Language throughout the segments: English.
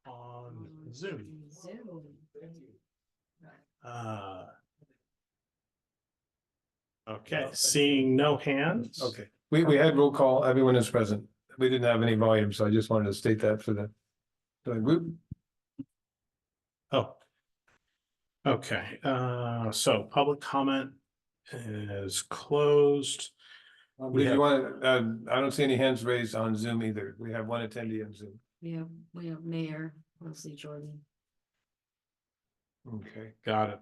on Zoom. Okay, seeing no hands. Okay, we had roll call, everyone is present. We didn't have any volume, so I just wanted to state that for the group. Oh. Okay, so public comment is closed. Do you want, I don't see any hands raised on Zoom either. We have one attendee on Zoom. We have Mayor Leslie Jordan. Okay, Got it.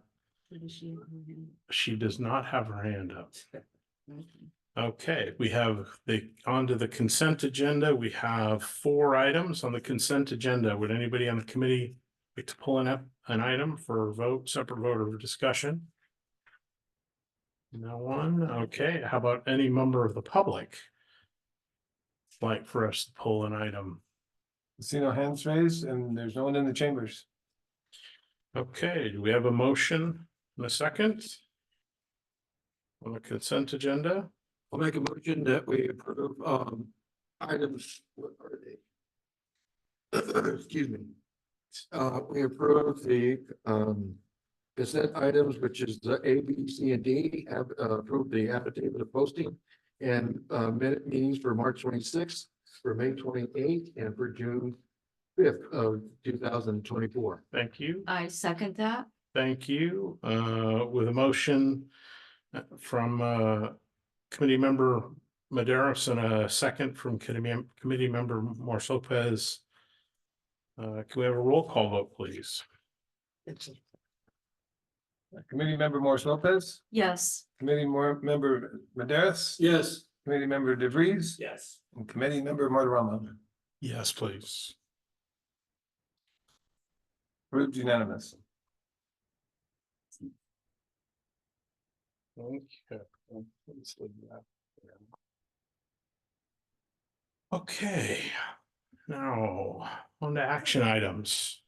What does she have in her hand? She does not have her hand up. Okay. Okay, we have onto the consent agenda. We have 4 items on the consent agenda. Would anybody on the committee like to pull an item for vote, separate vote or discussion? No one. Okay, how about any member of the public like for us to pull an item? see no hands raised and there's no one in the chambers. Okay, do we have a motion in a second? On the consent agenda? I'll make a motion that we approve, items, what are they? Excuse me. We approve the, consent items, which is the A, B, C, and D, have, approved the affidavit of posting and, minute meetings for March 26th, for May 28th, and for June 5th of 2024. Thank you. I second that. Thank you. With a motion from committee member Maderos and a second from committee member Morse Lopez. Can we have a roll call vote, please? Committee member Morse Lopez, Yes. member Maderas. Yes. Committee member DeVries. Yes. And committee member Martirama. Yes, please. Approved unanimous. Okay, now on to action items.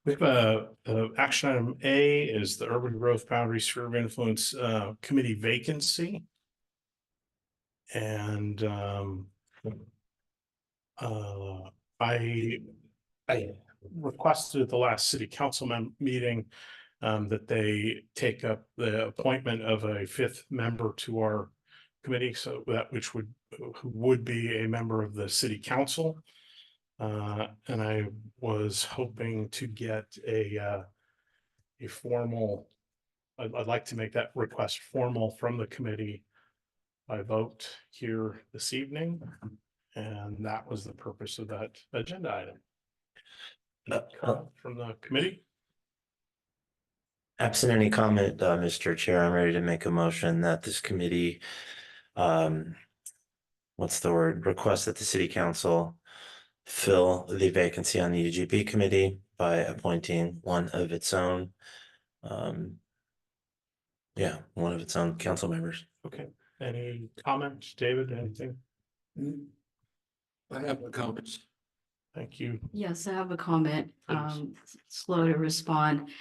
We have action item A is the Urban Growth Boundary Sphere of Influence Committee vacancy. And I requested at the last city council meeting that they take up the appointment of a 5th member to our committee, so that who would be a member of the city council. And I was hoping to get a formal, I'd like to make that request formal from the committee by vote here this evening. And that was the purpose of that agenda item. From the committee? Absent any comment, Mr. Chair, I'm ready to make a motion that this committee, what's the word, request that the city council fill the vacancy on the UGB committee by appointing one of its own, one of its own council members. Okay, any comments, David, anything? I have no comments. Thank you. Yes, I have a comment. Please. Slow to respond.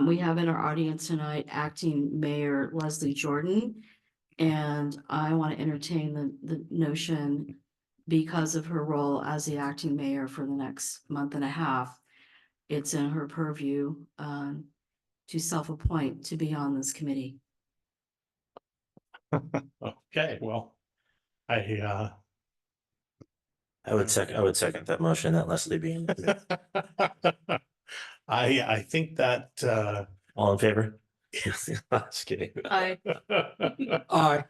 We have in our audience tonight acting Mayor Leslie Jordan. And I want to entertain the notion, because of her role as the acting mayor for the next month and a half, it's in her purview to self-appoint to be on this committee. Okay, well, I would second that motion that Leslie be. I think that All in favor? Just kidding. I Aye.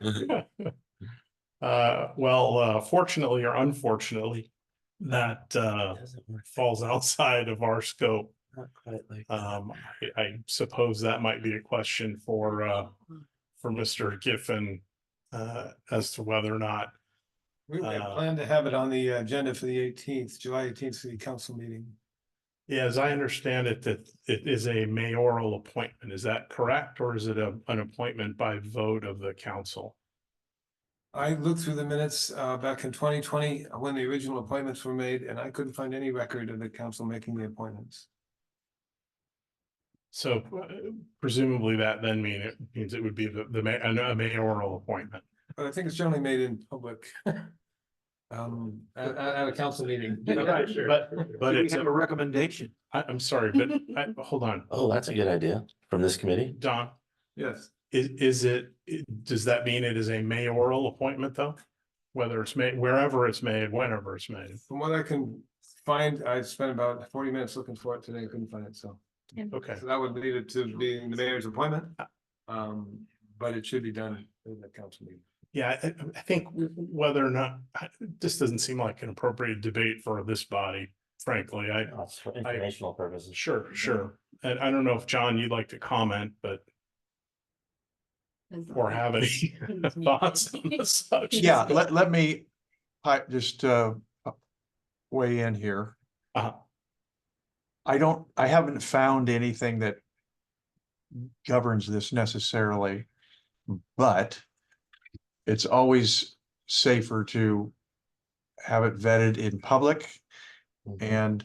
Fortunately or unfortunately, that Doesn't work. falls outside of our scope. Not quite like I suppose that might be a question for Mr. Giffen as to whether or not. We plan to have it on the agenda for the 18th, July 18th city council meeting. Yeah, as I understand it, that it is a mayoral appointment. Is that correct? Or is it an appointment by vote of the council? I looked through the minutes back in 2020 when the original appointments were made, and I couldn't find any record of the council making the appointments. So presumably that then means it would be a mayoral appointment. But I think it's generally made in public. at a council meeting. But Do we it's, have a recommendation? I'm sorry, but hold on, Oh, that's a good idea from this committee. Don, Yes, does that mean it is a mayoral appointment though? Whether it's made, wherever it's made, whenever it's made, from what I can find, I spent about 40 minutes looking for it today, couldn't find it, so. okay. So that would lead it to being the mayor's appointment. But it should be done in the council meeting. Yeah, I think whether or not, this doesn't seem like an appropriate debate for this body, frankly, It's for informational purposes. sure. And I don't know if, John, you'd like to comment, but, or have any thoughts on the subject. Yeah, let me just weigh in here. Uh, I haven't found anything that governs this necessarily, but it's always safer to have it vetted in public and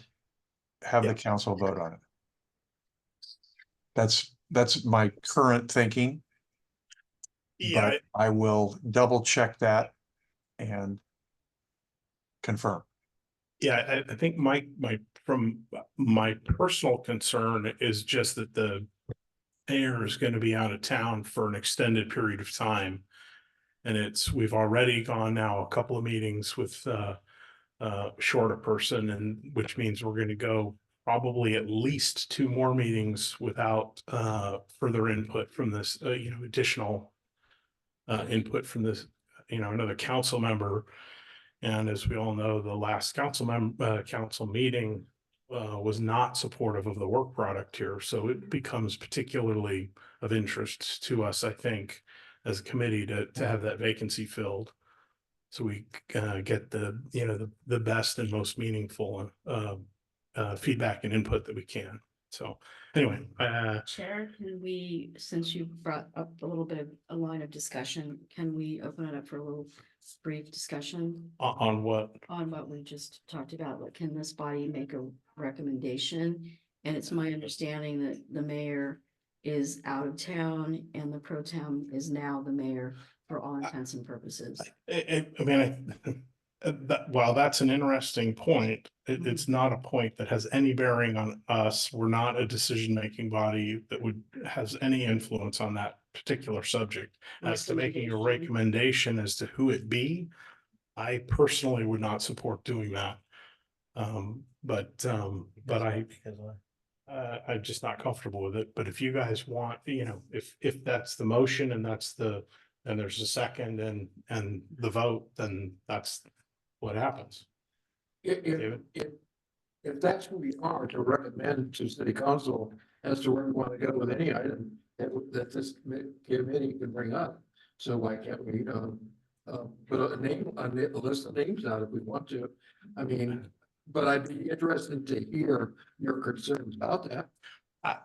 have the council vote on it. That's my current thinking. Yeah, But I will double check that and confirm. yeah, I think from my personal concern is just that the mayor is going to be out of town for an extended period of time. And we've already gone now a couple of meetings with shorter person, and which means we're going to go probably at least 2 more meetings without further input from this, additional input from this, another council member. And as we all know, the last council meeting was not supportive of the work product here. So it becomes particularly of interest to us, I think, as a committee to have that vacancy filled. So we get the best and most meaningful feedback and input that we can. So anyway, Chair, can we, since you brought up a little bit of a line of discussion, can we open it up for a little brief discussion on what? on what we just talked about? Like, can this body make a recommendation? And it's my understanding that the mayor is out of town and the pro tem is now the mayor for all intents and purposes. While that's an interesting point, it's not a point that has any bearing on us. We're not a decision-making body that has any influence on that particular subject. As to making a recommendation as to who it be, I personally would not support doing that. But I'm just not comfortable with it. But if you guys want, if that's the motion and and there's a second and the vote, then that's what happens. David? If that's who we are to recommend to city council as to where we want to go with any item that this committee can bring up. So why can't we, put a list of names out if we want to? I mean, but I'd be interested to hear your concerns about that.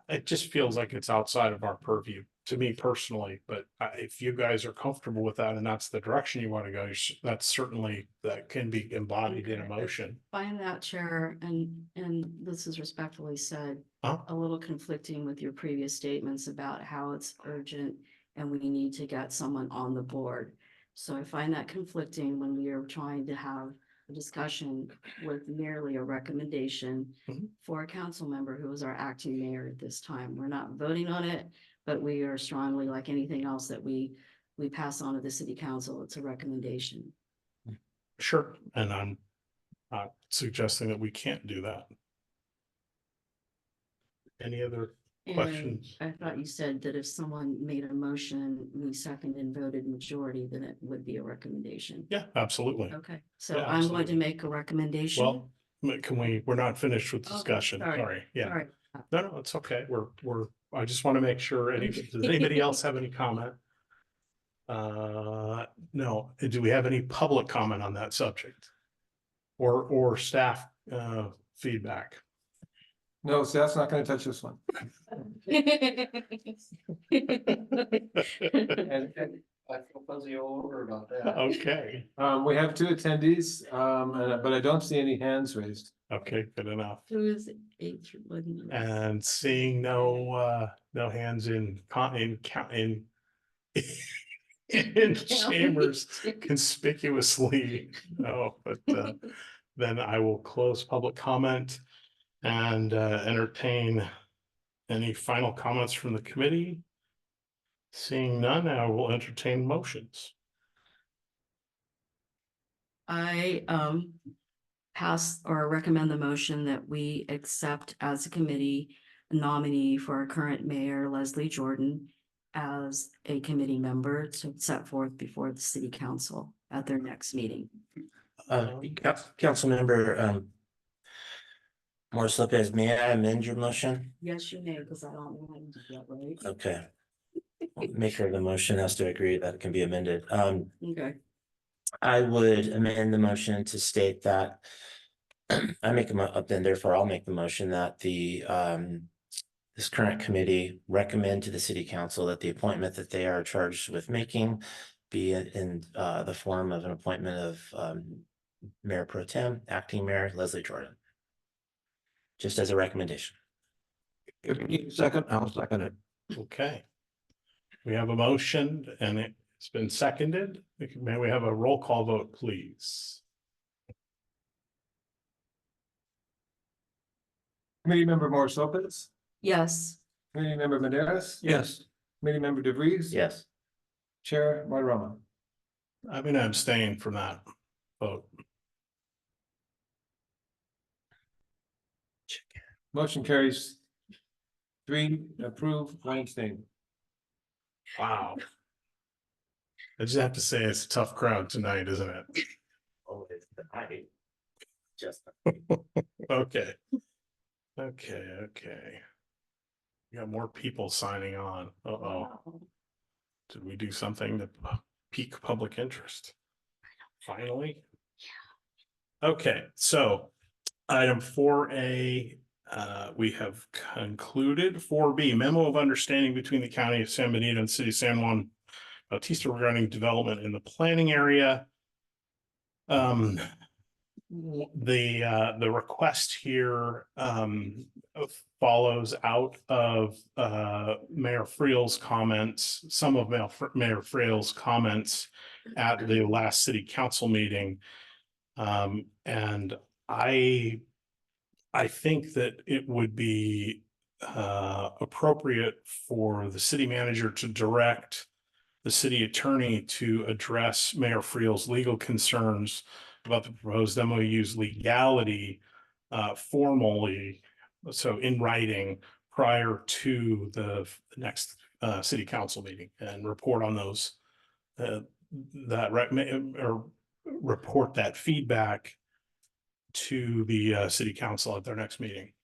It just feels like it's outside of our purview to me personally, but if you guys are comfortable with that and that's the direction you want to go, that's certainly, that can be embodied in a motion. Find that, Chair, and this is respectfully said, Huh? a little conflicting with your previous statements about how it's urgent and we need to get someone on the board. So I find that conflicting when we are trying to have a discussion with merely a recommendation Mhm. for a council member who is our acting mayor at this time. We're not voting on it, but we are strongly, like anything else that we pass on to the city council, it's a recommendation. Sure. And I'm not suggesting that we can't do that. Any other And questions? I thought you said that if someone made a motion, we seconded and voted majority, then it would be a recommendation. Yeah, absolutely. Okay, so Yeah, I'm going to absolutely. make a recommendation. Well, we're not finished with Okay, discussion. sorry. Sorry. Yeah. All right. No, it's okay. I just want to make sure, does anybody else have any comment? No. Do we have any public comment on that subject? Or staff feedback? No, staff's not gonna touch this one. And I feel fuzzy all over about that. Okay, we have 2 attendees, but I don't see any hands raised. okay, good enough. Who is eight? And seeing no hands in in chambers conspicuously. No, but then I will close public comment and entertain any final comments from the committee. Seeing none, I will entertain motions. I pass or recommend the motion that we accept as a committee a nominee for our current mayor, Leslie Jordan, as a committee member to set forth before the city council at their next meeting. Council member, Morris Lopez, may I amend your motion? Yes, you may, because I don't know how to do that, right? Okay. Maker of the motion has to agree that it can be amended. Okay, I would amend the motion to state that I make then therefore I'll make the motion that the this current committee recommend to the city council that the appointment that they are charged with making be in the form of an appointment of Mayor Pro Tem, Acting Mayor Leslie Jordan. Just as a recommendation. If you need a second, I'll second it. Okay. We have a motion and it's been seconded. May we have a roll call vote, please? Committee member Morris Lopez, yes, committee member Maderas, Yes. committee member DeVries. Yes. Chair Roma. I'm going to abstain from that vote. Motion carries. 3 approve, 1 abstain. Wow. I just have to say it's a tough crowd tonight, isn't it? Oh, it's the I just. Okay. Okay. We got more people signing on. Uh-oh. Did we do something to pique public interest? Finally? Yeah. Okay, so item 4A, we have concluded. 4B, memo of understanding between the County of San Benito and City of San Juan Bautista regarding development in the planning area. The request here follows out of Mayor Friel's comments, some of Mayor Friel's comments at the last city council meeting. And I think that it would be appropriate for the city manager to direct the city attorney to address Mayor Friel's legal concerns about the proposed MOU's legality formally, so in writing, prior to the next city council meeting, and report on those or report that feedback to the city council at their next meeting.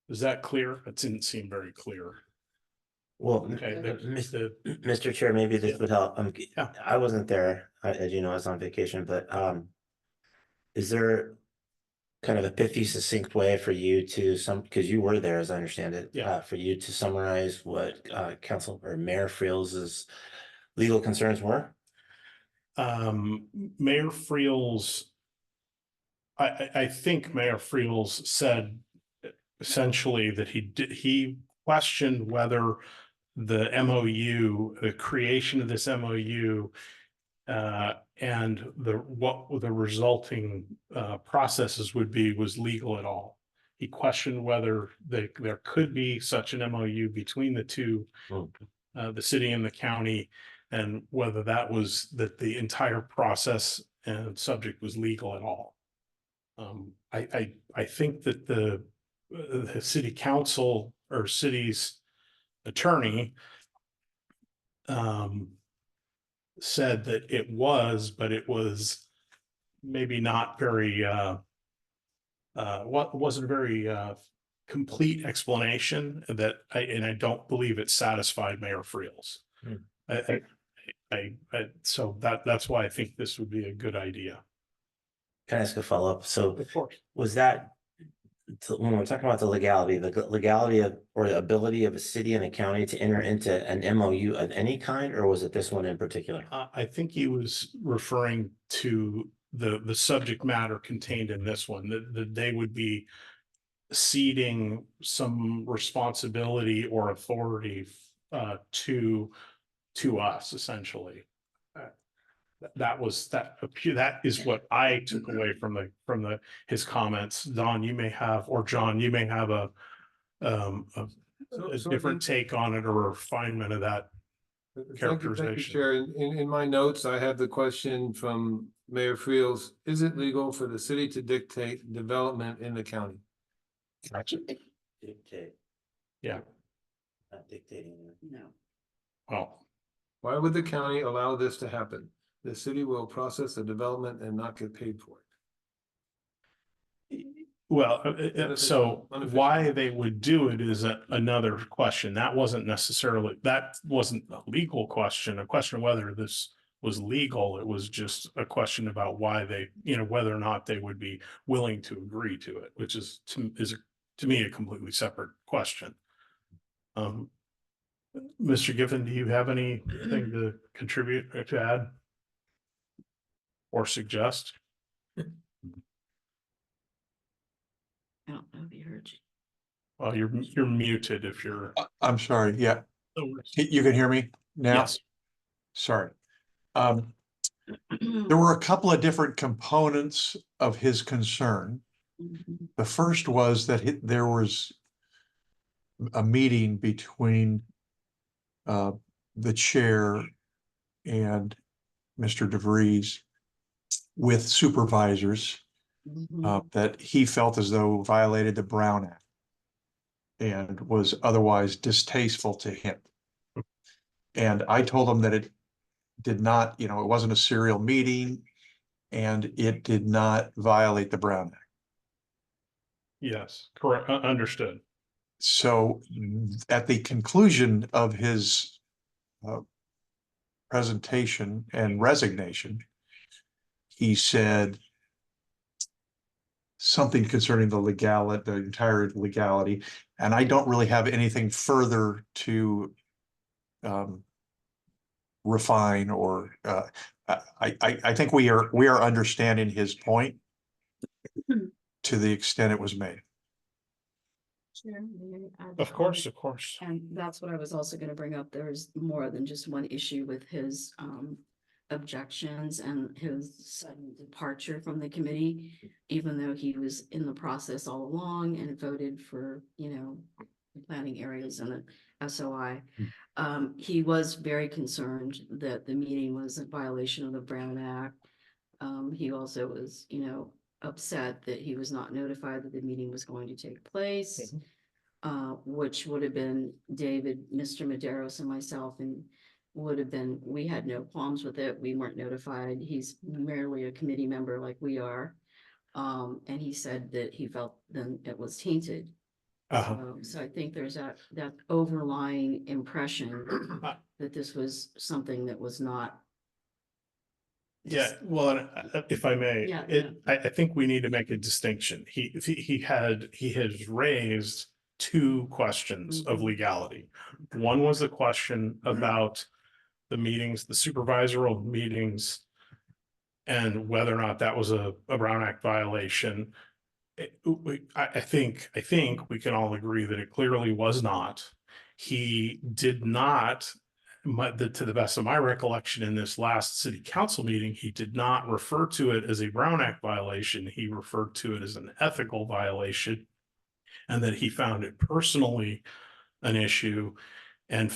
Is that clear? It didn't seem very clear. Well, Okay, Mr. Chair, maybe this would help. Yeah. I wasn't there, as you know, I was on vacation, but is there kind of a pithy, succinct way for you to because you were there, as I understand it, Yeah. for you to summarize what Council or Mayor Friel's legal concerns were? Mayor Friel's, I think Mayor Friel's said essentially that he questioned whether the MOU, the creation of this MOU, and what the resulting processes would be was legal at all. He questioned whether there could be such an MOU between the two, the city and the county, and whether that the entire process and subject was legal at all. I think that the city council or city's attorney said that it was, but it was maybe not very wasn't a very complete explanation that I don't believe it satisfied Mayor Friel's. So that's why I think this would be a good idea. Can I ask a follow-up? So Of course. was that when we're talking about the legality of or the ability of a city and a county to enter into an MOU of any kind, or was it this one in particular? I think he was referring to the subject matter contained in this one, that they would be ceding some responsibility or authority to to us essentially. That is what I took away from his comments. Don, you may have, or John, you may have a So different take on it or a refinement of that. Thank you, characterization. Chair. In my notes, I have the question from Mayor Friels. Is it legal for the city to dictate development in the county? Dictate. Yeah. Not dictating. No. Well, Why would the county allow this to happen? The city will process the development and not get paid for it. so Unofficial. why they would do it is another question. That wasn't a legal question, a question of whether this was legal. It was just a question about why they, whether or not they would be willing to agree to it, which is to me a completely separate question. Mr. Giffen, do you have anything to contribute or to add? Or suggest? I don't know if he heard you. Well, you're muted if you're. I'm sorry, yeah, you can hear me now? Yes. Sorry. There were a couple of different components of his concern. Mhm. The first was that there was a meeting between the chair and Mr. DeVries with supervisors Mhm. that he felt as though violated the Brown Act and was otherwise distasteful to him. And I told him that it did not, it wasn't a serial meeting and it did not violate the Brown Act. Yes, correct, understood. So at the conclusion of his presentation and resignation, he said something concerning the entire legality, and I don't really have anything further to refine or I think we are understanding his point to the extent it was made. Chair, may I add Of course. And that's what I was also gonna bring up. There's more than just one issue with his objections and his sudden departure from the committee, even though he was in the process all along and voted for, the planning areas and the SOI. He was very concerned that the meeting was a violation of the Brown Act. He also was, upset that he was not notified that the meeting was going to take place. Which would have been David, Mr. Maderos and myself, and we had no qualms with it. We weren't notified. He's merely a committee member like we are. And he said that he felt then it was tainted. So I think there's that overlying impression that this was something that was not. Yeah, well, and if I may, Yeah, I think we need to make a distinction. He has raised two questions of Mhm. legality. One was the question about the meetings, the supervisory meetings, and whether or not that was a Brown Act violation. I think we can all agree that it clearly was not. He did not, to the best of my recollection, in this last city council meeting, he did not refer to it as a Brown Act violation. He referred to it as an ethical violation, and that he found it personally an issue and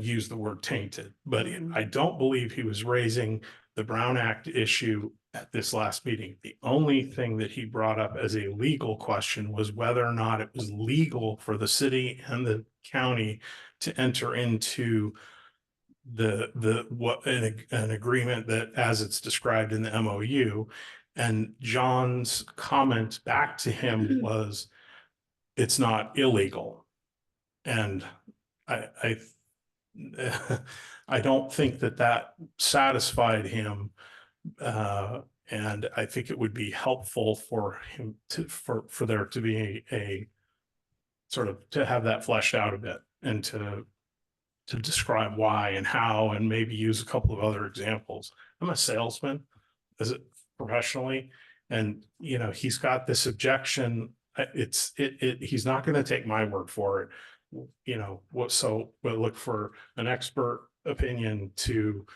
used the word tainted. But I don't believe he was raising the Brown Act issue at this last meeting. The only thing that he brought up as a legal question was whether or not it was legal for the city and the county to enter into an agreement that, as it's described in the MOU. And John's comment back to him was, it's not illegal. And I don't think that satisfied him. And I think it would be helpful for him for there to be a sort of to have that fleshed out a bit and to describe why and how, and maybe use a couple of other examples. I'm a salesman, professionally, and he's got this objection. He's not going to take my word for it. We'll look for an expert opinion to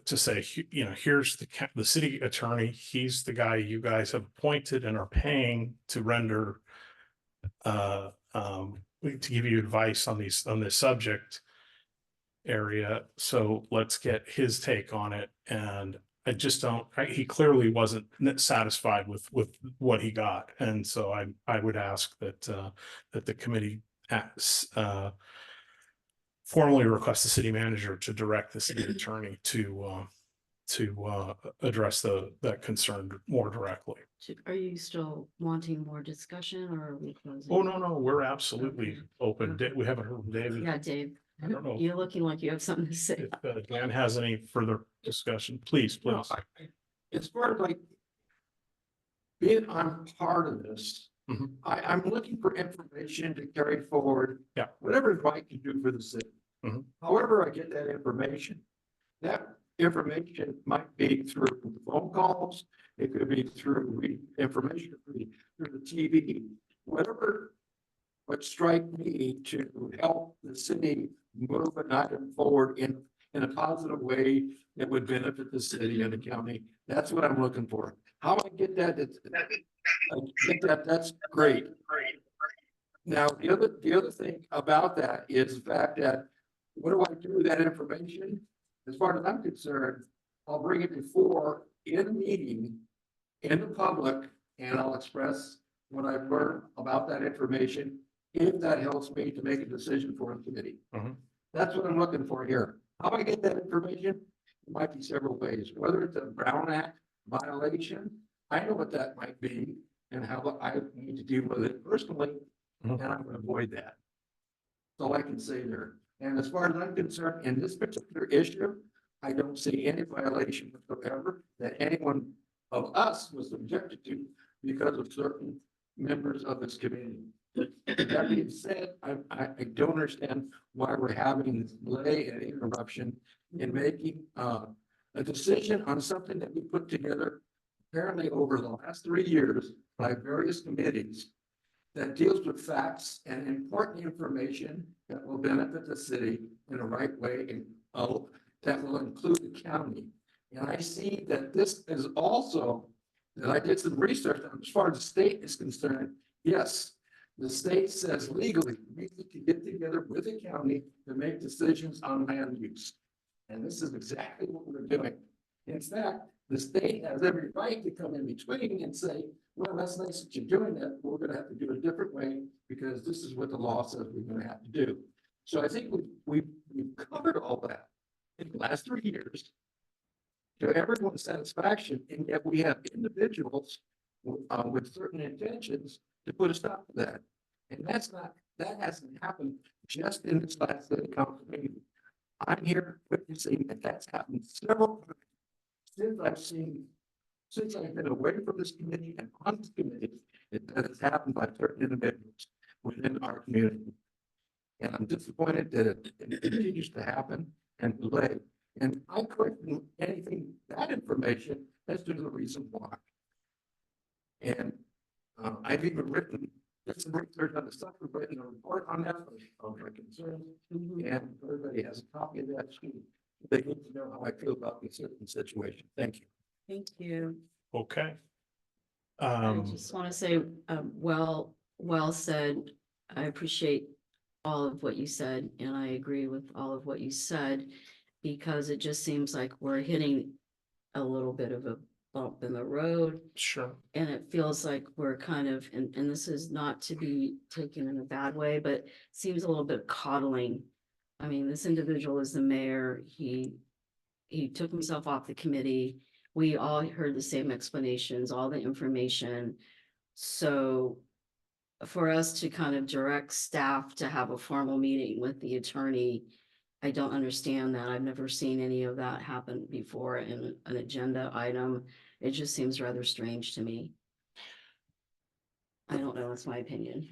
say, here's the city attorney, he's the guy you guys have appointed and are paying to render to give you advice on this subject area. So let's get his take on it. And I just don't, he clearly wasn't satisfied with what he got. And so I would ask that the committee formally request the city manager to direct the city attorney to address that concern more directly. Are you still wanting more discussion or are we closing? Oh, no, we're absolutely Okay. open. We haven't heard from David. Yeah, Dave, I don't know you're looking like you have something to say. if Dan has any further discussion. Please. No, as far as like being on part of this, Mhm. I'm looking for information to carry forward. Yeah. Whatever I can do for the city. Mhm. However I get that information might be through phone calls, it could be through information through the TV, whatever would strike me to help the city move an item forward in a positive way that would benefit the city and the county. That's what I'm looking for. How I get that, that's great. Now, the other thing about that is the fact that what do I do with that information? As far as I'm concerned, I'll bring it before in a meeting in the public and I'll express what I've learned about that information. If that helps me to make a decision for a committee. Mhm. That's what I'm looking for here. How do I get that information? It might be several ways, whether it's a Brown Act violation. I know what that might be and how I need to deal with it personally, Mhm. and I'm going to avoid that. That's all I can say there. And as far as I'm concerned, in this particular issue, I don't see any violation whatsoever that anyone of us was subjected to because of certain members of this committee. That being said, I don't understand why we're having this delay and interruption in making a decision on something that we put together apparently over the last 3 years by various committees that deals with facts and important information that will benefit the city in the right way and that will include the county. And I see that this is also, that I did some research on as far as the state is concerned. Yes, the state says legally, we need to get together with the county to make decisions on land use. And this is exactly what we're doing. In fact, the state has every right to come in between and say, well, that's nice that you're doing that, but we're gonna have to do it a different way because this is what the law says we're gonna have to do. So I think we've covered all that in the last 3 years to everyone's satisfaction, and yet we have individuals with certain intentions to put a stop to that. And that hasn't happened just in this last city council meeting. I'm here witnessing that that's happened several times since I've been away from this committee and on this committee. It has happened by certain individuals within our community. And I'm disappointed that it continues to happen and delay. And I question that information as to the reason why. And I've even written some research on the stuff, we've written a report on that of my concerns. And everybody has a copy of that sheet. They need to know how I feel about this certain situation. Thank you. Thank you. Okay. I just want to say, well said. I appreciate all of what you said, and I agree with all of what you said, because it just seems like we're hitting a little bit of a bump in the road. Sure. And it feels like we're kind of, and this is not to be taken in a bad way, but seems a little bit coddling. I mean, this individual is the mayor. He took himself off the committee. We all heard the same explanations, all the information. So for us to kind of direct staff to have a formal meeting with the attorney, I don't understand that. I've never seen any of that happen before in an agenda item. It just seems rather strange to me. I don't know, that's my opinion.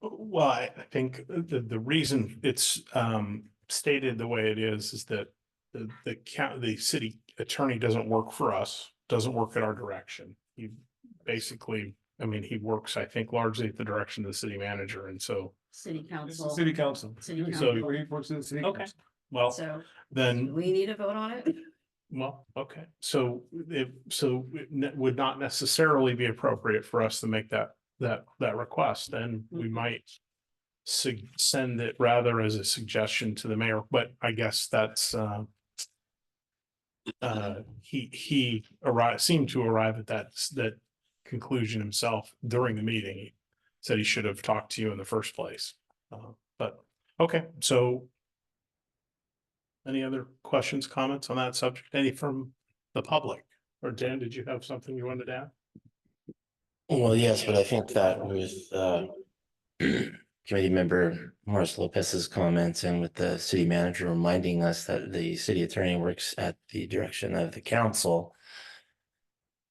Well, I think the reason it's stated the way it is that the city attorney doesn't work for us, doesn't work at our direction. He basically, I mean, he works, I think, largely at the direction of the city manager, and so. City This is council. city council. City So- council. He reports to the city Okay. council. well, So then, we need to vote on it. well, okay, so it would not necessarily be appropriate for us to make that request, and we might send it rather as a suggestion to the mayor, but I guess that's he seemed to arrive at that conclusion himself during the meeting. He said he should have talked to you in the first place. But okay, so any other questions, comments on that subject? Any from the public? Or Dan, did you have something you wanted to add? Well, yes, but I think that with committee member Morris Lopez's comments and with the city manager reminding us that the city attorney works at the direction of the council,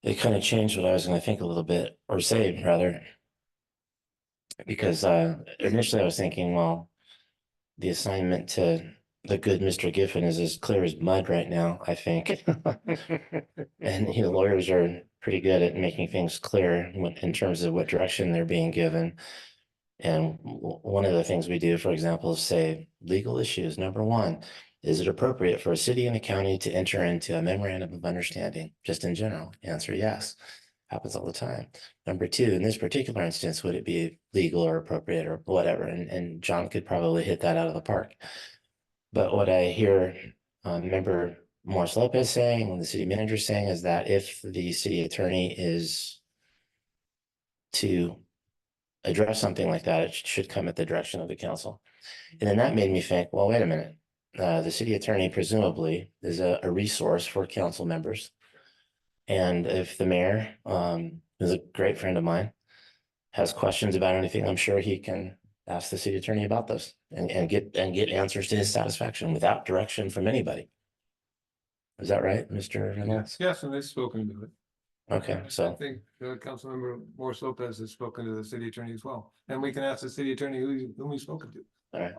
it kind of changed what I was going to think a little bit, or say rather. Because initially I was thinking, well, the assignment to the good Mr. Giffen is as clear as mud right now, I think. And lawyers are pretty good at making things clear in terms of what direction they're being given. And one of the things we do, for example, is say legal issues. Number one, is it appropriate for a city and a county to enter into a memorandum of understanding? Just in general, answer yes. Happens all the time. Number two, in this particular instance, would it be legal or appropriate or whatever? And John could probably hit that out of the park. But what I hear member Morris Lopez saying and the city manager saying is that if the city attorney is to address something like that, it should come at the direction of the council. And then that made me think, well, wait a minute. The city attorney presumably is a resource for council members. And if the mayor, who's a great friend of mine, has questions about anything, I'm sure he can ask the city attorney about those and get answers to his satisfaction without direction from anybody. Is that right, Mr. Reynolds? Yes, and they've spoken to it. Okay, I so think Councilmember Morris Lopez has spoken to the city attorney as well, and we can ask the city attorney whom he's spoken to. all right.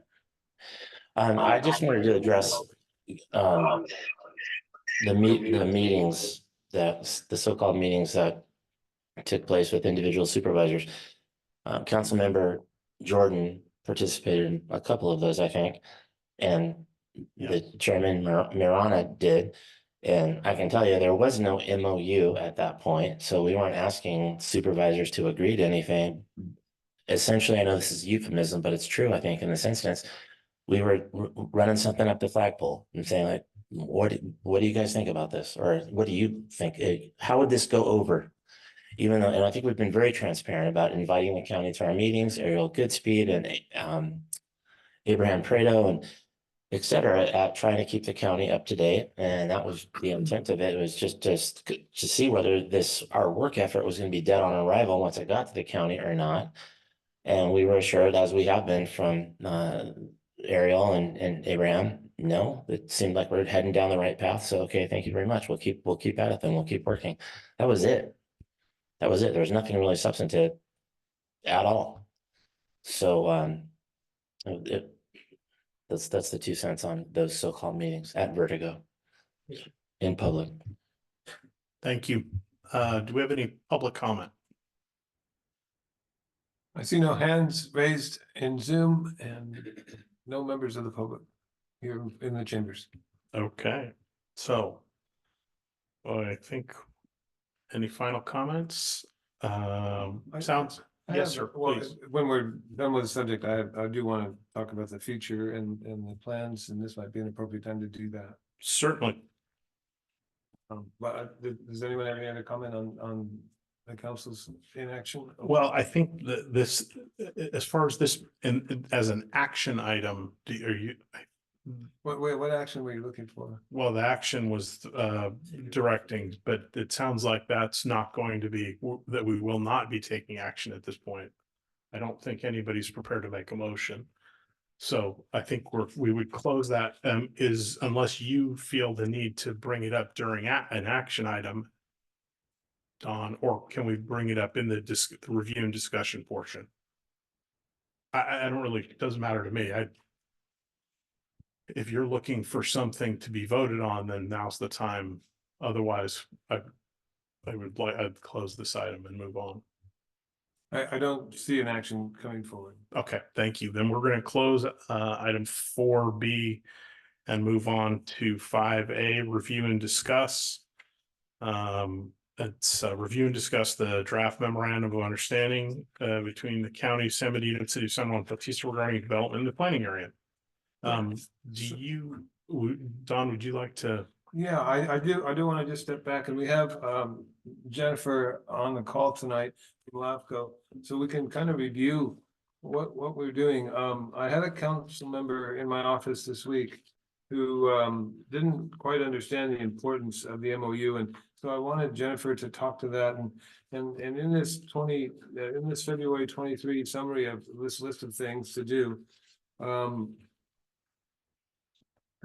I just wanted to address the meetings that the so-called meetings that took place with individual supervisors. Councilmember Jordan participated in a couple of those, I think, and the chairman Miranda did. And I can tell you there was no MOU at that point, so we weren't asking supervisors to agree to anything. Essentially, I know this is euphemism, but it's true, I think, in this instance. We were running something up the flagpole and saying like, what do you guys think about this? Or what do you think? How would this go over? Even though, and I think we've been very transparent about inviting the county to our meetings, Ariel Goodspeed and Abraham Prado and et cetera, at trying to keep the county up to date. And that was the intent of it. It was just to see whether our work effort was going to be dead on arrival once it got to the county or not. And we were assured, as we have been from Ariel and Abraham, no, it seemed like we're heading down the right path. So, okay, thank you very much. We'll keep at it and we'll keep working. That was it. There was nothing really substantive at all. So, that's the 2 cents on those so-called meetings at Vertigo in public. Thank you. Do we have any public comment? I see no hands raised in Zoom and no members of the public here in the chambers. Okay, so I think any final comments? Sounds, yes, sir, Well, please. when we're done with the subject, I do want to talk about the future and the plans, and this might be an appropriate time to do that. Certainly. But does anyone have any other comment on the council's inaction? Well, I think that this, as far as this, as an action item, What action were you looking for? well, the action was directing, but it sounds like that's not going to be, that we will not be taking action at this point. I don't think anybody's prepared to make a motion. So I think we would close that, is unless you feel the need to bring it up during an action item, Don, or can we bring it up in the review and discussion portion? I don't really, it doesn't matter to me. If you're looking for something to be voted on, then now's the time. Otherwise, I'd close this item and move on. I don't see an action coming forward. Okay, thank you. Then we're going to close item 4B and move on to 5A, review and discuss. It's review and discuss the draft memorandum of understanding between the county of San Benito and city of San Juan Bautista regarding development in the planning area. Don, would you like to? Yeah, I do want to just step back, and we have Jennifer on the call tonight from LAFCO, so we can kind of review what we're doing. I had a council member in my office this week who didn't quite understand the importance of the MOU, and so I wanted Jennifer to talk to that, and in this February 23 summary of this list of things to do.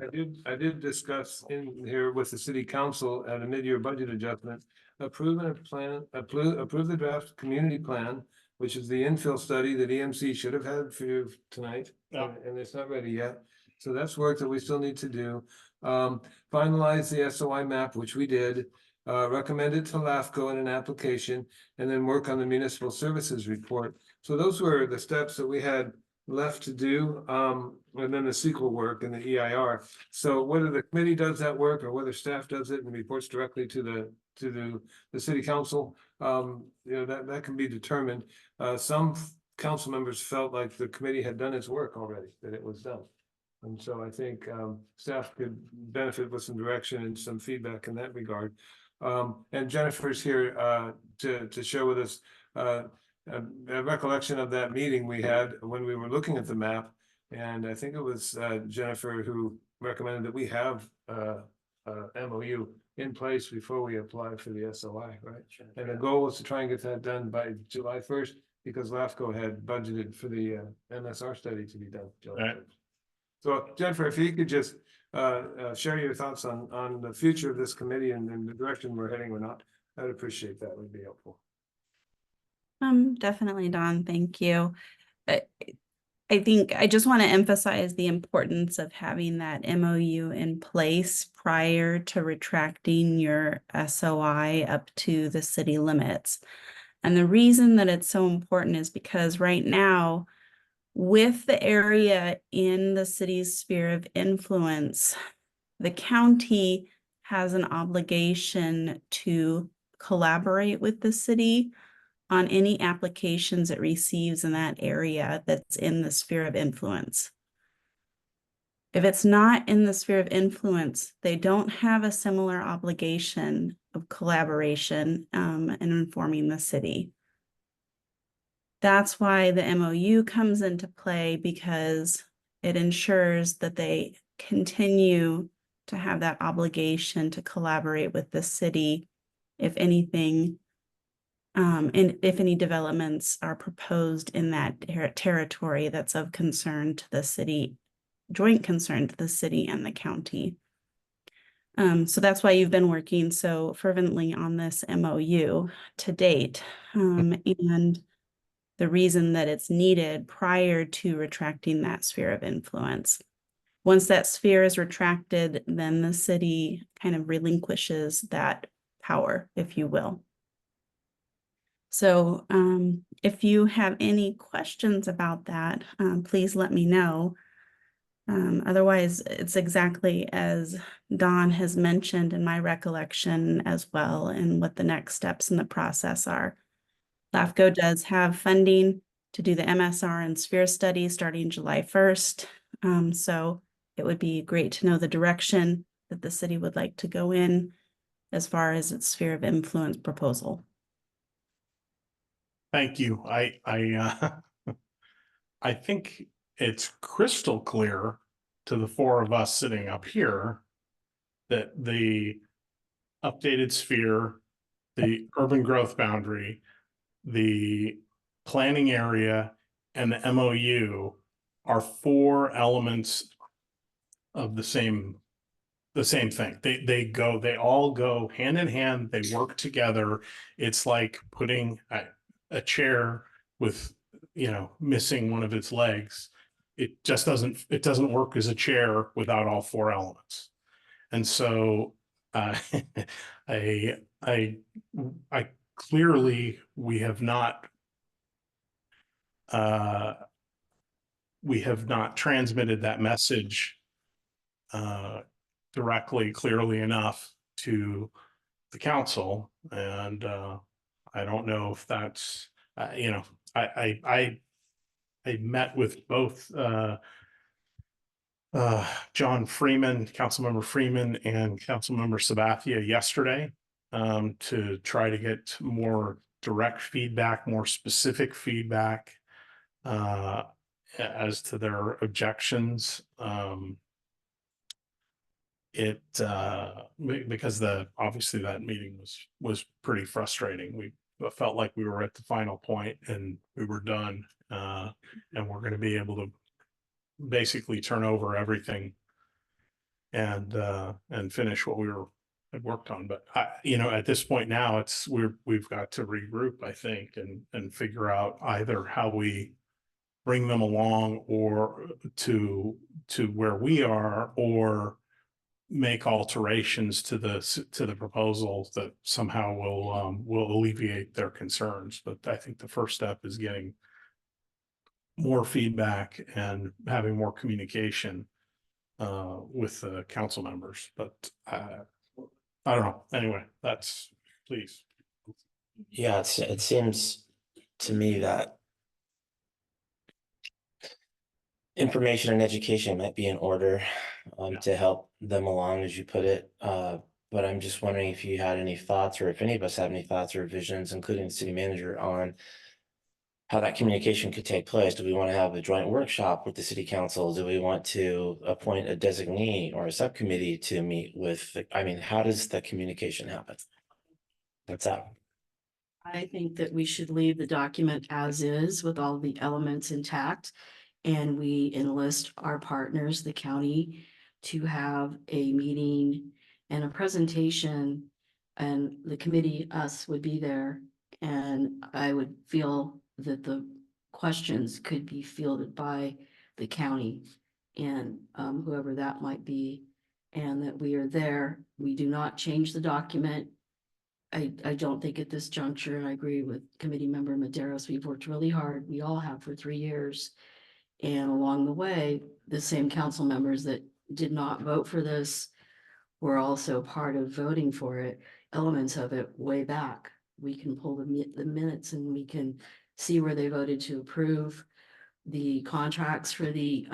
I did discuss in here with the city council at a mid-year budget adjustment, approve the draft community plan, which is the infill study that EMC should have had for you tonight. Yeah. And it's not ready yet. So that's work that we still need to do. Finalize the SOI map, which we did, recommend it to LAFCO in an application, and then work on the municipal services report. So those were the steps that we had left to do, and then the sequel work and the EIR. So whether the committee does that work or whether staff does it and reports directly to the city council, that can be determined. Some council members felt like the committee had done its work already, that it was done. And so I think staff could benefit with some direction and some feedback in that regard. And Jennifer's here to share with us a recollection of that meeting we had when we were looking at the map. And I think it was Jennifer who recommended that we have MOU in place before we apply for the SOI, right? And the goal was to try and get that done by July 1st, because LAFCO had budgeted for the MSR study to be done July 1st. So Jennifer, if you could just share your thoughts on the future of this committee and the direction we're heading or not, I'd appreciate that. Would be helpful. Definitely, Don. Thank you. I think I just want to emphasize the importance of having that MOU in place prior to retracting your SOI up to the city limits. And the reason that it's so important is because right now, with the area in the city's sphere of influence, the county has an obligation to collaborate with the city on any applications it receives in that area that's in the sphere of influence. If it's not in the sphere of influence, they don't have a similar obligation of collaboration and informing the city. That's why the MOU comes into play, because it ensures that they continue to have that obligation to collaborate with the city if anything, and if any developments are proposed in that territory that's of concern to the city, joint concern to the city and the county. So that's why you've been working so fervently on this MOU to date. And the reason that it's needed prior to retracting that sphere of influence. Once that sphere is retracted, then the city kind of relinquishes that power, if you will. So if you have any questions about that, please let me know. Otherwise, it's exactly as Don has mentioned in my recollection as well, and what the next steps in the process are. LAFCO does have funding to do the MSR and sphere study starting July 1st. So it would be great to know the direction that the city would like to go in as far as its sphere of influence proposal. Thank you. I think it's crystal clear to the four of us sitting up here that the updated sphere, the urban growth boundary, the planning area, and the MOU are four elements of the same thing. They all go hand in hand. They work together. It's like putting a chair with, missing one of its legs. It doesn't work as a chair without all four elements. And so I clearly we have not transmitted that message directly, clearly enough to the council. And I don't know if that's, you know, I met with both John Freeman, Councilmember Freeman, and Councilmember Sabathia yesterday to try to get more direct feedback, more specific feedback as to their objections. Because obviously that meeting was pretty frustrating. We felt like we were at the final point and we were done, and we're going to be able to basically turn over everything and finish what had worked on. But at this point now, we've got to regroup, I think, and figure out either how we bring them along or to where we are, or make alterations to the proposals that somehow will alleviate their concerns. But I think the first step is getting more feedback and having more communication with the council members. But I don't know. Anyway, please. Yeah, it seems to me that information and education might be in order to help them along, as you put it. But I'm just wondering if you had any thoughts, or if any of us have any thoughts or visions, including the city manager, on how that communication could take place. Do we want to have a joint workshop with the city council? Do we want to appoint a designee or a subcommittee to meet with, how does the communication happen? That's out. I think that we should leave the document as is with all the elements intact. And we enlist our partners, the county, to have a meeting and a presentation. And the committee, us, would be there. And I would feel that the questions could be fielded by the county and whoever that might be. And that we are there. We do not change the document. I don't think at this juncture, and I agree with committee member Maderos, we've worked really hard. We all have for 3 years. And along the way, the same council members that did not vote for this were also part of voting for it, elements of it way back. We can pull the minutes and we can see where they voted to approve the contracts for the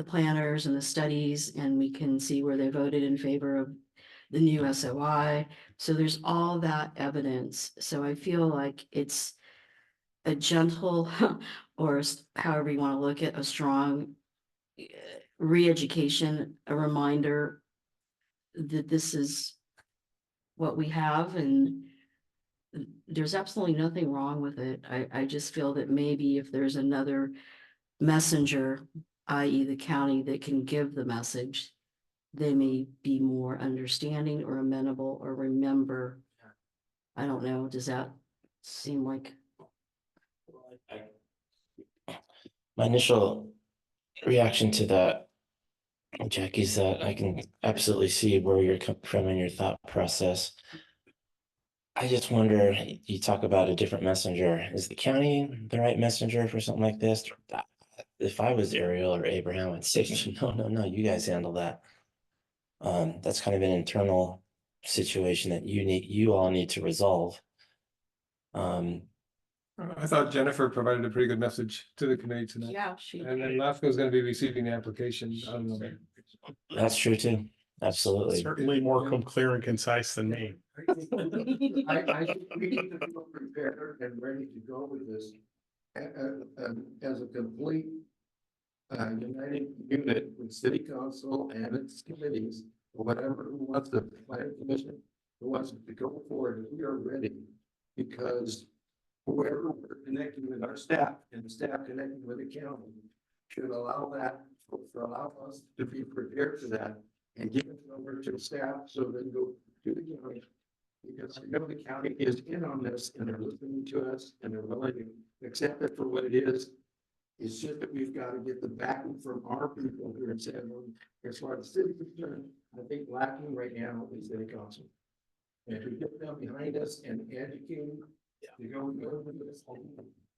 planners and the studies, and we can see where they voted in favor of the new SOI. So there's all that evidence. So I feel like it's a gentle, or however you want to look at, a strong re-education, a reminder that this is what we have, and there's absolutely nothing wrong with it. I just feel that maybe if there's another messenger, i.e. the county, that can give the message, they may be more understanding or amenable or remember. I don't know. Does that seem like? My initial reaction to that, Jackie, is that I can absolutely see where you're coming from in your thought process. I just wonder, you talk about a different messenger. Is the county the right messenger for something like this? If I was Ariel or Abraham, I'd say, no, you guys handle that. That's kind of an internal situation that you all need to resolve. I thought Jennifer provided a pretty good message to the committee tonight. Yeah, And then LAFCO is going to be receiving the application. I don't know. That's true too. Absolutely. Certainly more clear and concise than me. I think we need to feel prepared and ready to go with this as a complete united unit with city council and its committees, or whatever, who wants the planning commission, who wants to go forward. We are ready, because whoever we're connecting with our staff and the staff connecting with the county should allow us to be prepared for that and give it over to the staff so they go to the county. Because I know the county is in on this and they're listening to us and they're willing to accept it for what it is. It's just that we've got to get the backing from our people here in San Juan. As far as the city is concerned, I think lacking right now is city council. And if we get them behind us and educating, to go with this,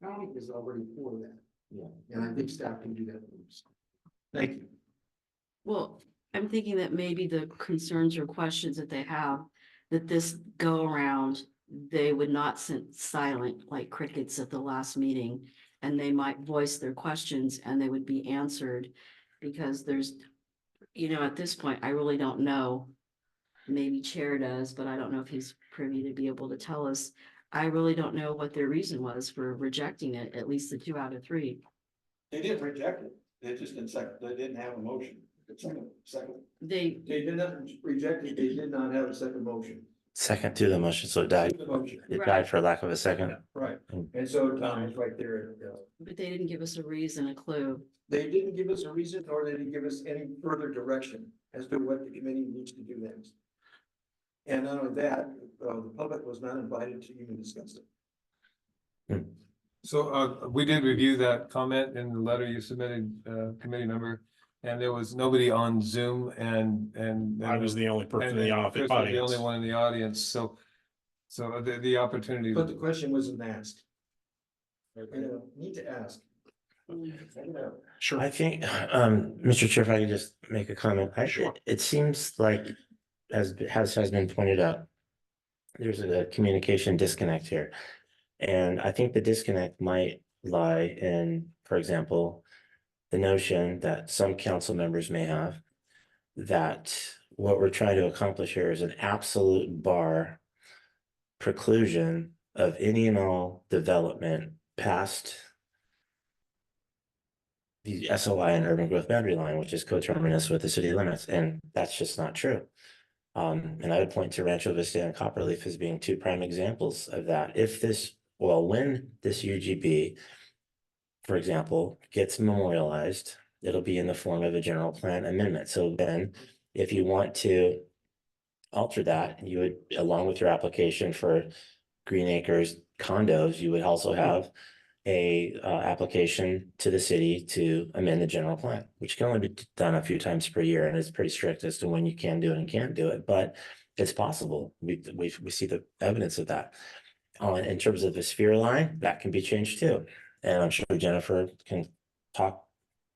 county is already for that. Yeah. And I think staff can do that for us. Thank you. Well, I'm thinking that maybe the concerns or questions that they have, that this go around, they would not sit silent like crickets at the last meeting. And they might voice their questions and they would be answered because there's, at this point, I really don't know. Maybe Chair does, but I don't know if he's privy to be able to tell us. I really don't know what their reason was for rejecting it, at least the 2 out of 3. They didn't reject it, they just didn't they didn't have a motion. Second. They, They did not reject it, they did not have a second motion. Second to the motion, so it died. The motion. It Right. died for lack of a second. Right, Mm. and so Tom is right there. but they didn't give us a reason, a clue. They didn't give us a reason, nor did they give us any further direction as to what the committee needs to do next. And not only that, the public was not invited to even discuss it. So we did review that comment in the letter you submitted, committee member, and there was nobody on Zoom and. I was the only person in the and Chris was the audience. only one in the audience, so the opportunity. But the question wasn't asked. Need to ask. Sure. I think, Mr. Chair, if I could just make a comment, Sure. it seems like, as has been pointed out, there's a communication disconnect here. And I think the disconnect might lie in, for example, the notion that some council members may have that what we're trying to accomplish here is an absolute bar preclusion of any and all development past the SOI and urban growth boundary line, which is coterminous with the city limits, and that's just not true. And I would point to Rancho Vista and Copperleaf as being 2 prime examples of that. When this UGB, for example, gets memorialized, it'll be in the form of a general plan amendment. So then, if you want to alter that, you would, along with your application for Green Acres condos, you would also have a application to the city to amend the general plan, which can only be done a few times per year and is pretty strict as to when you can do it and can't do it, but it's possible. We see the evidence of that. In terms of the sphere line, that can be changed too. And I'm sure Jennifer can talk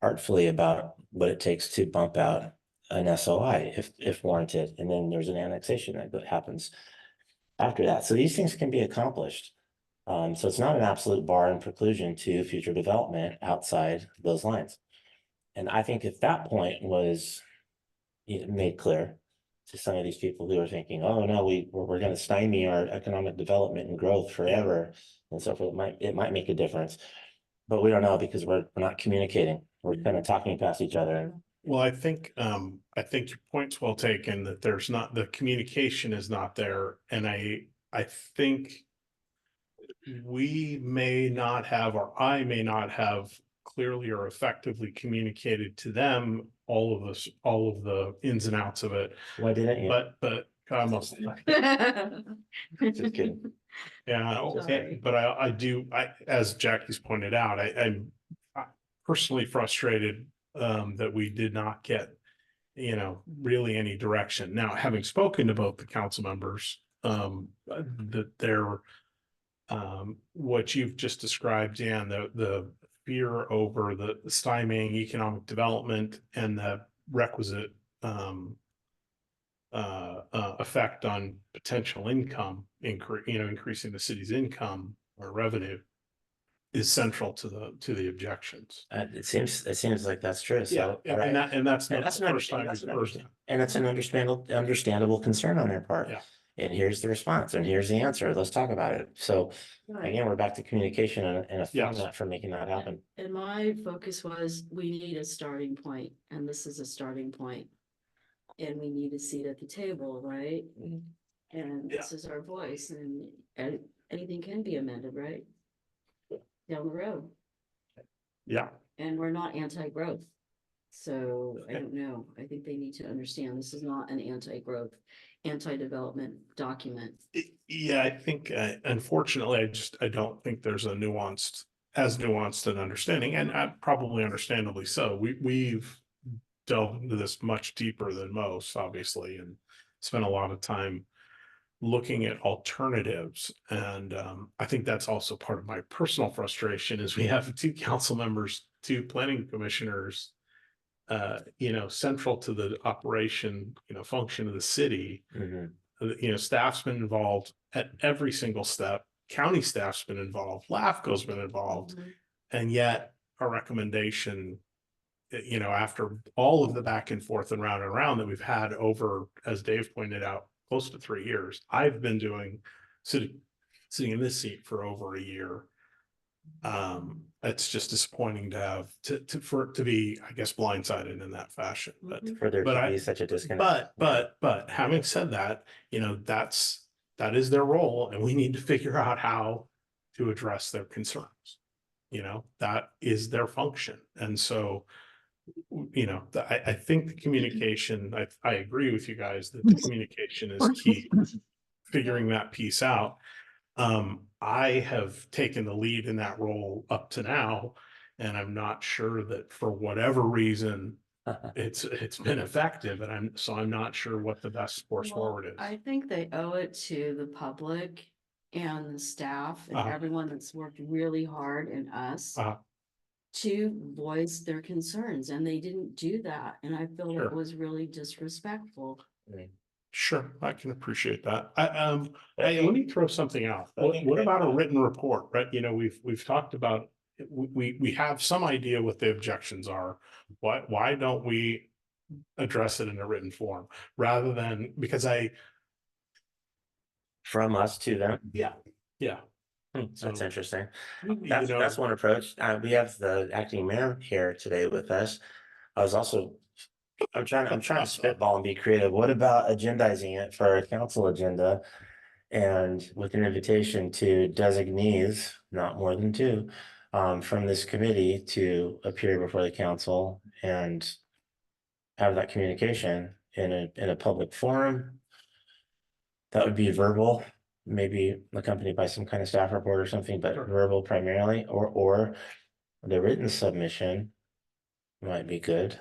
artfully about what it takes to bump out an SOI if warranted. And then there's an annexation that happens after that. So these things can be accomplished. So it's not an absolute bar and preclusion to future development outside those lines. And I think if that point was made clear to some of these people who are thinking, oh no, we're going to stymie our economic development and growth forever and so forth, it might make a difference. But we don't know because we're not communicating. We're kind of talking past each other. Well, I think your point's well taken, that there's not, the communication is not there. And I think we may not have, or I may not have clearly or effectively communicated to them all of the ins and outs of it. Why didn't you? But I must, Just kidding. yeah, Sorry. but as Jackie's pointed out, I'm personally frustrated that we did not get, really any direction. Now, having spoken to both the council members, that they're what you've just described, Dan, the fear over the stymieing economic development and the requisite effect on potential income, increasing the city's income or revenue is central to the objections. It seems like that's true. So, Yeah, and that's not that's the an first time we've heard that. and it's an understandable concern on their part. Yeah. And here's the response, and here's the answer. Let's talk about it. So again, we're back to communication and a Yes. format for making that happen. And my focus was, we need a starting point, and this is a starting point. And we need a seat at the table, right? And this is our voice, and anything can be amended, right? Down the road, Yeah, and we're not anti-growth. So I don't know, I think they need to understand this is not an anti-growth, anti-development document. yeah, I think unfortunately, I don't think there's as nuanced an understanding, and probably understandably so. We've delved into this much deeper than most, obviously, and spent a lot of time looking at alternatives. And I think that's also part of my personal frustration is we have 2 council members, 2 planning commissioners central to the operation, function of the city. Mhm. Staff's been involved at every single step. County staff's been involved. LAFCO's been involved. Mhm. And yet a recommendation, after all of the back and forth and round that we've had over, as Dave pointed out, close to 3 years, I've been sitting in this seat for over a year. It's just disappointing to have for it to be, I guess, blindsided in that fashion, but. Mhm. For there But to be such a disconnect. But having said that, that is their role, and we need to figure out how to address their concerns. That is their function. And so, I think the communication, I agree with you guys that the communication is key, figuring that piece out. I have taken the lead in that role up to now, and I'm not sure that for whatever reason, it's been effective, and I'm not sure what the best course Well, forward is. I think they owe it to the public and the staff and Uh-huh. everyone that's worked really hard and us Uh-huh. to voice their concerns, and they didn't do that, and I feel Sure. it was really disrespectful. Sure, I can appreciate that. Hey, let me throw something out. What about a written report, right? We've talked about, we have some idea what the objections are. Why don't we address it in a written form rather than, because From us to them. yeah. That's So, interesting. you That's know, that's one approach. We have the acting mayor here today with us. I was also, I'm trying to spitball and be creative. What about agendizing it for a council agenda? And with an invitation to designees, not more than two, from this committee to appear before the council and have that communication in a public forum. That would be verbal, maybe accompanied by some kind of staff report or something, but Sure. verbal primarily, or the written submission might be good.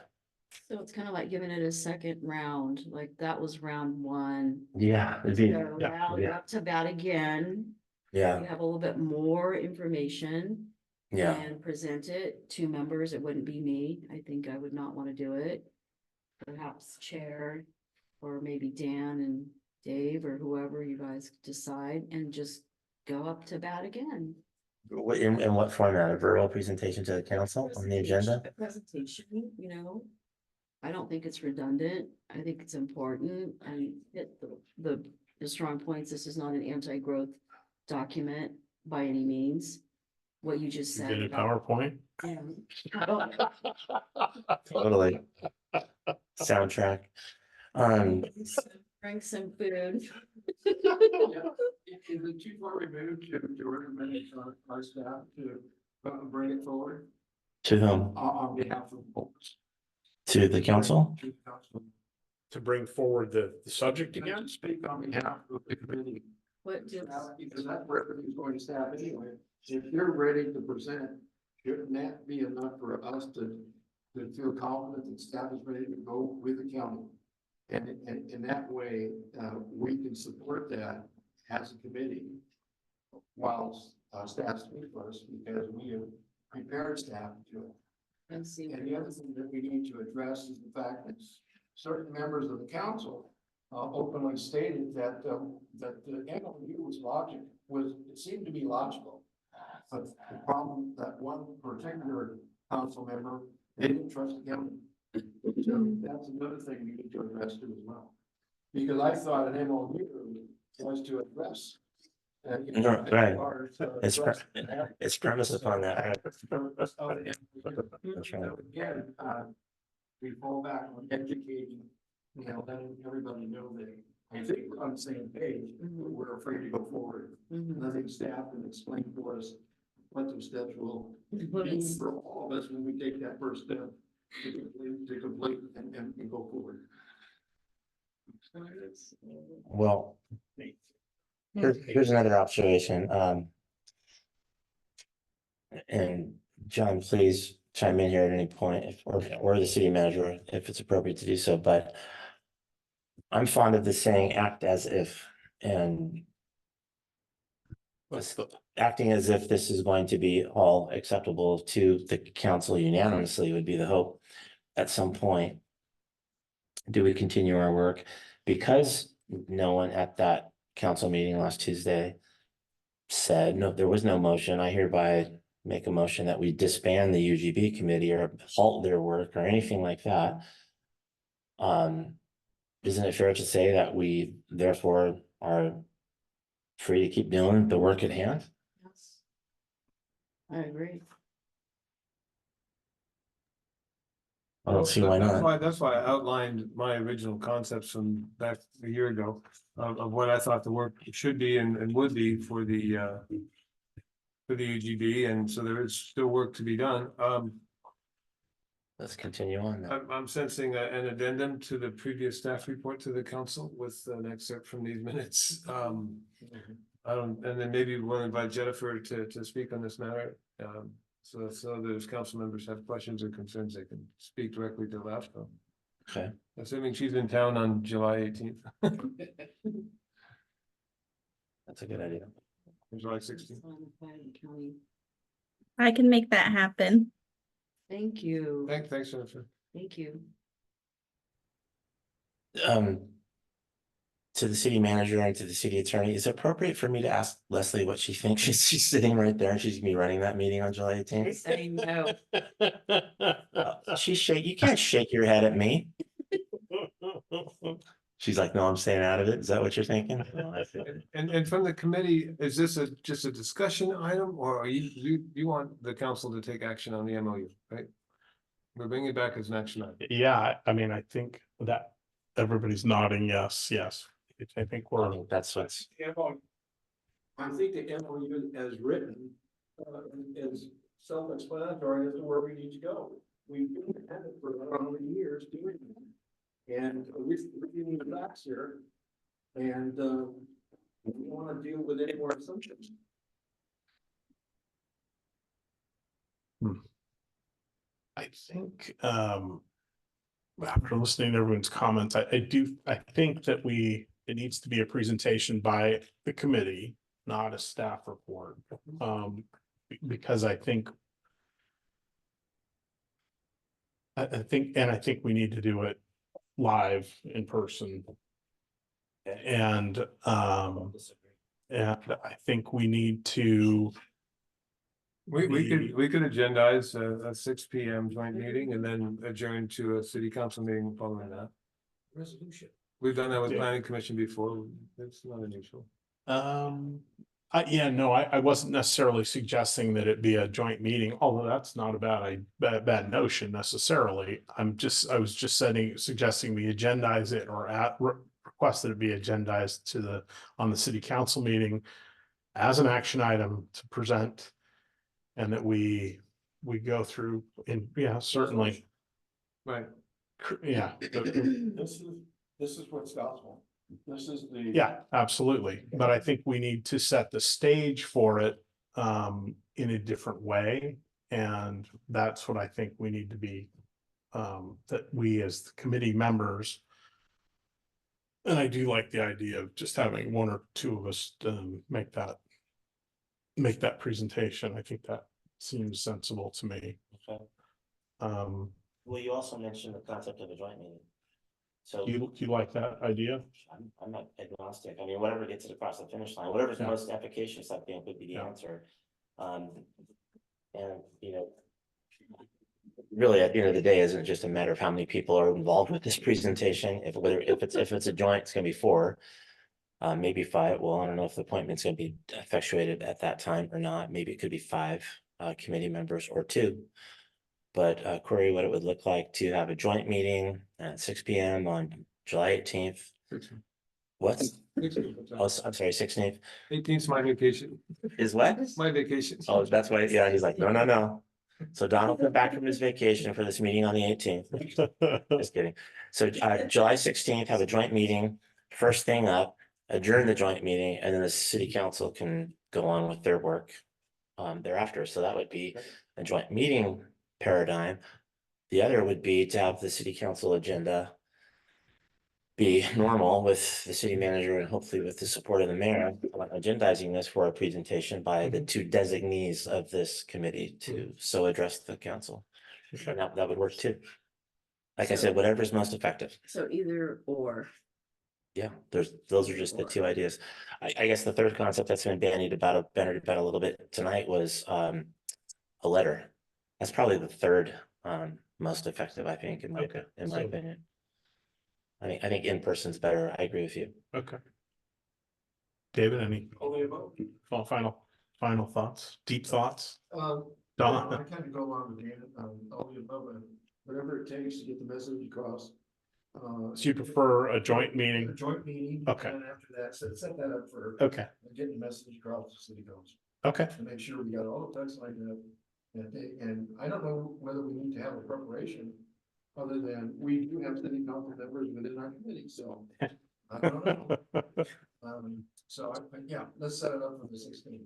So it's kind of like giving it a second round, like that was round one. Yeah, it'd be, So now you're up to bat again. yeah, You have a little bit more information. yeah. And present it to members. It wouldn't be me. I think I would not want to do it. Perhaps chair, or maybe Dan and Dave, or whoever you guys decide, and just go up to bat again. In what format? A verbal presentation to the council on the agenda? Presentation, I don't think it's redundant. I think it's important and hit the strong points. This is not an anti-growth document by any means. What you just said. get a about- PowerPoint. Yeah. Totally. Soundtrack. Bring some food. Is it too far removed to recommend it to my staff to bring it forward To whom? on behalf of folks? To the council? To the council. To bring forward the subject To again. speak on behalf of the committee. What just, Because that's where everything's going to staff anyway. If you're ready to present, shouldn't that be enough for us to feel confident that staff is ready to go with the county? And in that way, we can support that as a committee while staff speaks first, because we have prepared staff to do it. let's see. And the other thing that we need to address is the fact that certain members of the council openly stated that that the MOU it seemed to be logical. But the problem that one particular council member, they didn't trust the county. So that's another thing we need to address too as well. Because I thought an MOU was to address. Right. It's premised upon that. So again, we fall back on educating, letting everybody know that I think we're on the same page, but we're afraid to go forward. Mhm. And I think staff can explain to us what those steps will Well, be it's- for all of us when we take that first step to complete and go forward. Well, here's another observation. And John, please chime in here at any point, or the city manager, if it's appropriate to do so, but I'm fond of the saying, act as if, and acting as if this is going to be all acceptable to the council unanimously would be the hope. at some point, do we continue our work? Because no one at that council meeting last Tuesday said, no, there was no motion, I hereby make a motion that we disband the UGB committee or halt their work or anything like that. Isn't it fair to say that we therefore are free to keep doing the work at hand? Yes. I agree. I don't see why not. That's why I outlined my original concepts from back a year ago of what I thought the work should be and would be for the UGB, and so there is still work to be done. Let's continue on then. I'm sensing an addendum to the previous staff report to the council with an excerpt from these minutes. And then maybe we'll invite Jennifer to speak on this matter. So those council members have questions or concerns, they can speak directly to LAFCO. Okay, Assuming she's in town on July 18th. that's a good idea. July 16th. I can make that happen. Thank you. Thanks, Jennifer. Thank you. To the city manager and to the city attorney, is it appropriate for me to ask Leslie what she thinks? She's sitting right there and she's gonna be running that meeting on July 18th. Saying no. You can't shake your head at me. She's like, no, I'm staying out of it. Is that what you're thinking? And from the committee, is this just a discussion item, or are you want the council to take action on the MOU, right? We're bringing it back as an action item. Yeah, I mean, I think that everybody's nodding yes. I think I think that's what's, I think the MOU as written is self-explanatory as to where we need to go. We've been at it for how many years doing it. And we're getting the facts here. And we don't want to deal with any more assumptions. I think, after listening to everyone's comments, I think that it needs to be a presentation by the committee, not a staff report. Because I think we need to do it live in person. And I think we need to. We could agendize a 6 p.m. joint meeting and then adjourn to a city council meeting following that. Resolution. We've done that with Yeah. planning commission before. It's not unusual. I wasn't necessarily suggesting that it be a joint meeting, although that's not a bad notion necessarily. I was just suggesting we agendize it or request that it be agendized on the city council meeting as an action item to present, and that we go through certainly. Right. Yeah. This is what's gospel. This is the. Yeah, absolutely. But I think we need to set the stage for it in a different way. And that's what I think we need to be, that we as the committee members. And I do like the idea of just having one or two of us make that presentation. I think that seems sensible to me. okay. Well, you also mentioned the concept of a joint meeting. So do you like that idea? I'm not agnostic. I mean, whatever gets it across the finish line, whatever's Yeah. most efficacious, I think would be the Yeah. answer. And really at the end of the day, isn't just a matter of how many people are involved with this presentation. If it's a joint, it's gonna be 4. Maybe 5. Well, I don't know if the appointment's gonna be effectuated at that time or not. Maybe it could be 5 committee members or 2. But query what it would look like to have a joint meeting at 6 p.m. on July 18th. What? Oh, I'm sorry, 16th 18th is my vacation. is what? My vacation. Oh, that's why, yeah, he's like, no. So Don will come back from his vacation for this meeting on the 18th. Just kidding. So July 16th, have a joint meeting, first thing up, adjourn the joint meeting, and then the city council can go on with their work thereafter. So that would be a joint meeting paradigm. The other would be to have the city council agenda be normal with the city manager and hopefully with the support of the mayor, agendizing this for a presentation by the 2 designees of this committee to so address the council. And that would work too. Like I said, whatever is most effective. So either or. Yeah, those are just the two ideas. I guess the third concept that's been bandied about a little bit tonight was a letter. That's probably the third most effective, I think, in my Okay, in my so- opinion. I think in person's better. I agree with you. Okay. David, any final thoughts, deep thoughts? Don? I kind of go along with Dan, all the above, and whatever it takes to get the message across. So you prefer a joint A meeting? joint meeting. Okay. And after that, set that up for. Okay, Getting the message across the city council, okay, to make sure we got all the text like that. And I don't know whether we need to have a preparation, other than we do have city council members within our committee, so. I don't know. So yeah, let's set it up for the 16th.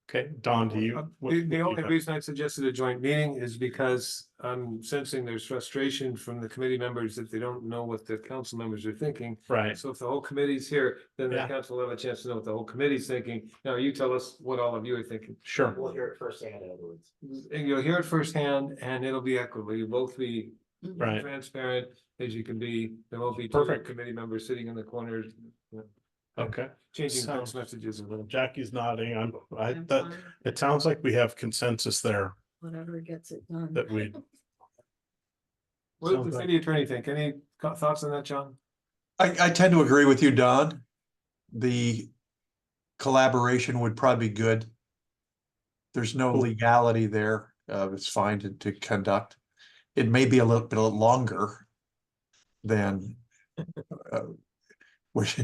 okay, Don, do you? what The do you only have? reason I suggested a joint meeting is because I'm sensing there's frustration from the committee members that they don't know what the council members are thinking. Right, So if the whole committee's here, then the Yeah. council will have a chance to know what the whole committee's thinking. Now you tell us what all of you are thinking. sure, We'll hear it firsthand, in other words. And you'll hear it firsthand and it'll be equitable. You'll both be right, transparent as you can be. There won't be two Perfect. committee members sitting in the corners, you know, okay. changing Sounds- text messages a little. Jackie's nodding, I'm that, fine. it sounds like we have consensus there Whatever gets it done. that we, What does Sounds the like- city attorney think? Any thoughts on that, John? I tend to agree with you, Don. The collaboration would probably be good. There's no Cool. legality there. It's fine to conduct. It may be a little bit longer than which,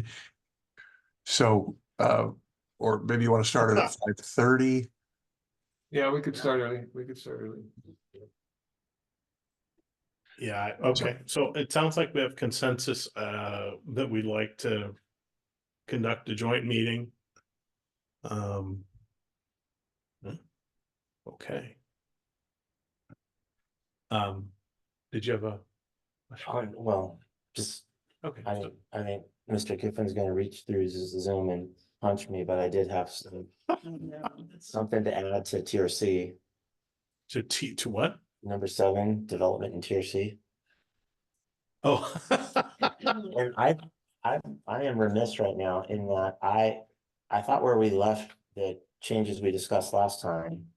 so, or maybe you want to start it at 5:30. Yeah, we could start early. We could start early. yeah, okay, so it sounds like we have consensus, that we'd like to conduct a joint meeting. hmm, Okay. Did you have a? Well, just Okay, I think Mr. Kiffin's gonna reach through Zoom and punch me, but I did have something to add to tier C. to what? Number 7, development in tier C. Oh. And I am remiss right now in that I thought where we left the changes we discussed last time.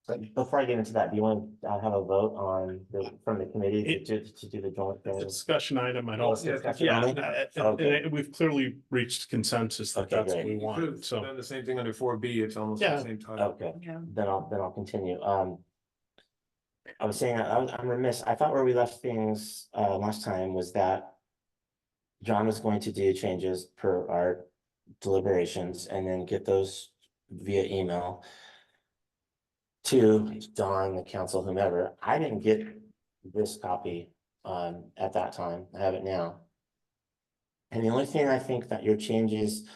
But before I get into that, do you want to have a vote on from the committee to do the joint It's a thing? discussion item, I Oh, don't. yeah, Discussion Yeah, only? Okay. we've clearly reached consensus that Okay, that's what great. we We could want, have so. done the same thing under 4B. It's almost the Yeah. same time. Okay, Yeah. then I'll continue. I was saying, I'm remiss, I thought where we left things last time was that John was going to do changes per our deliberations and then get those via email to Dawn, the council, whomever. I didn't get this copy at that time. I have it now. And the only thing I think that your changes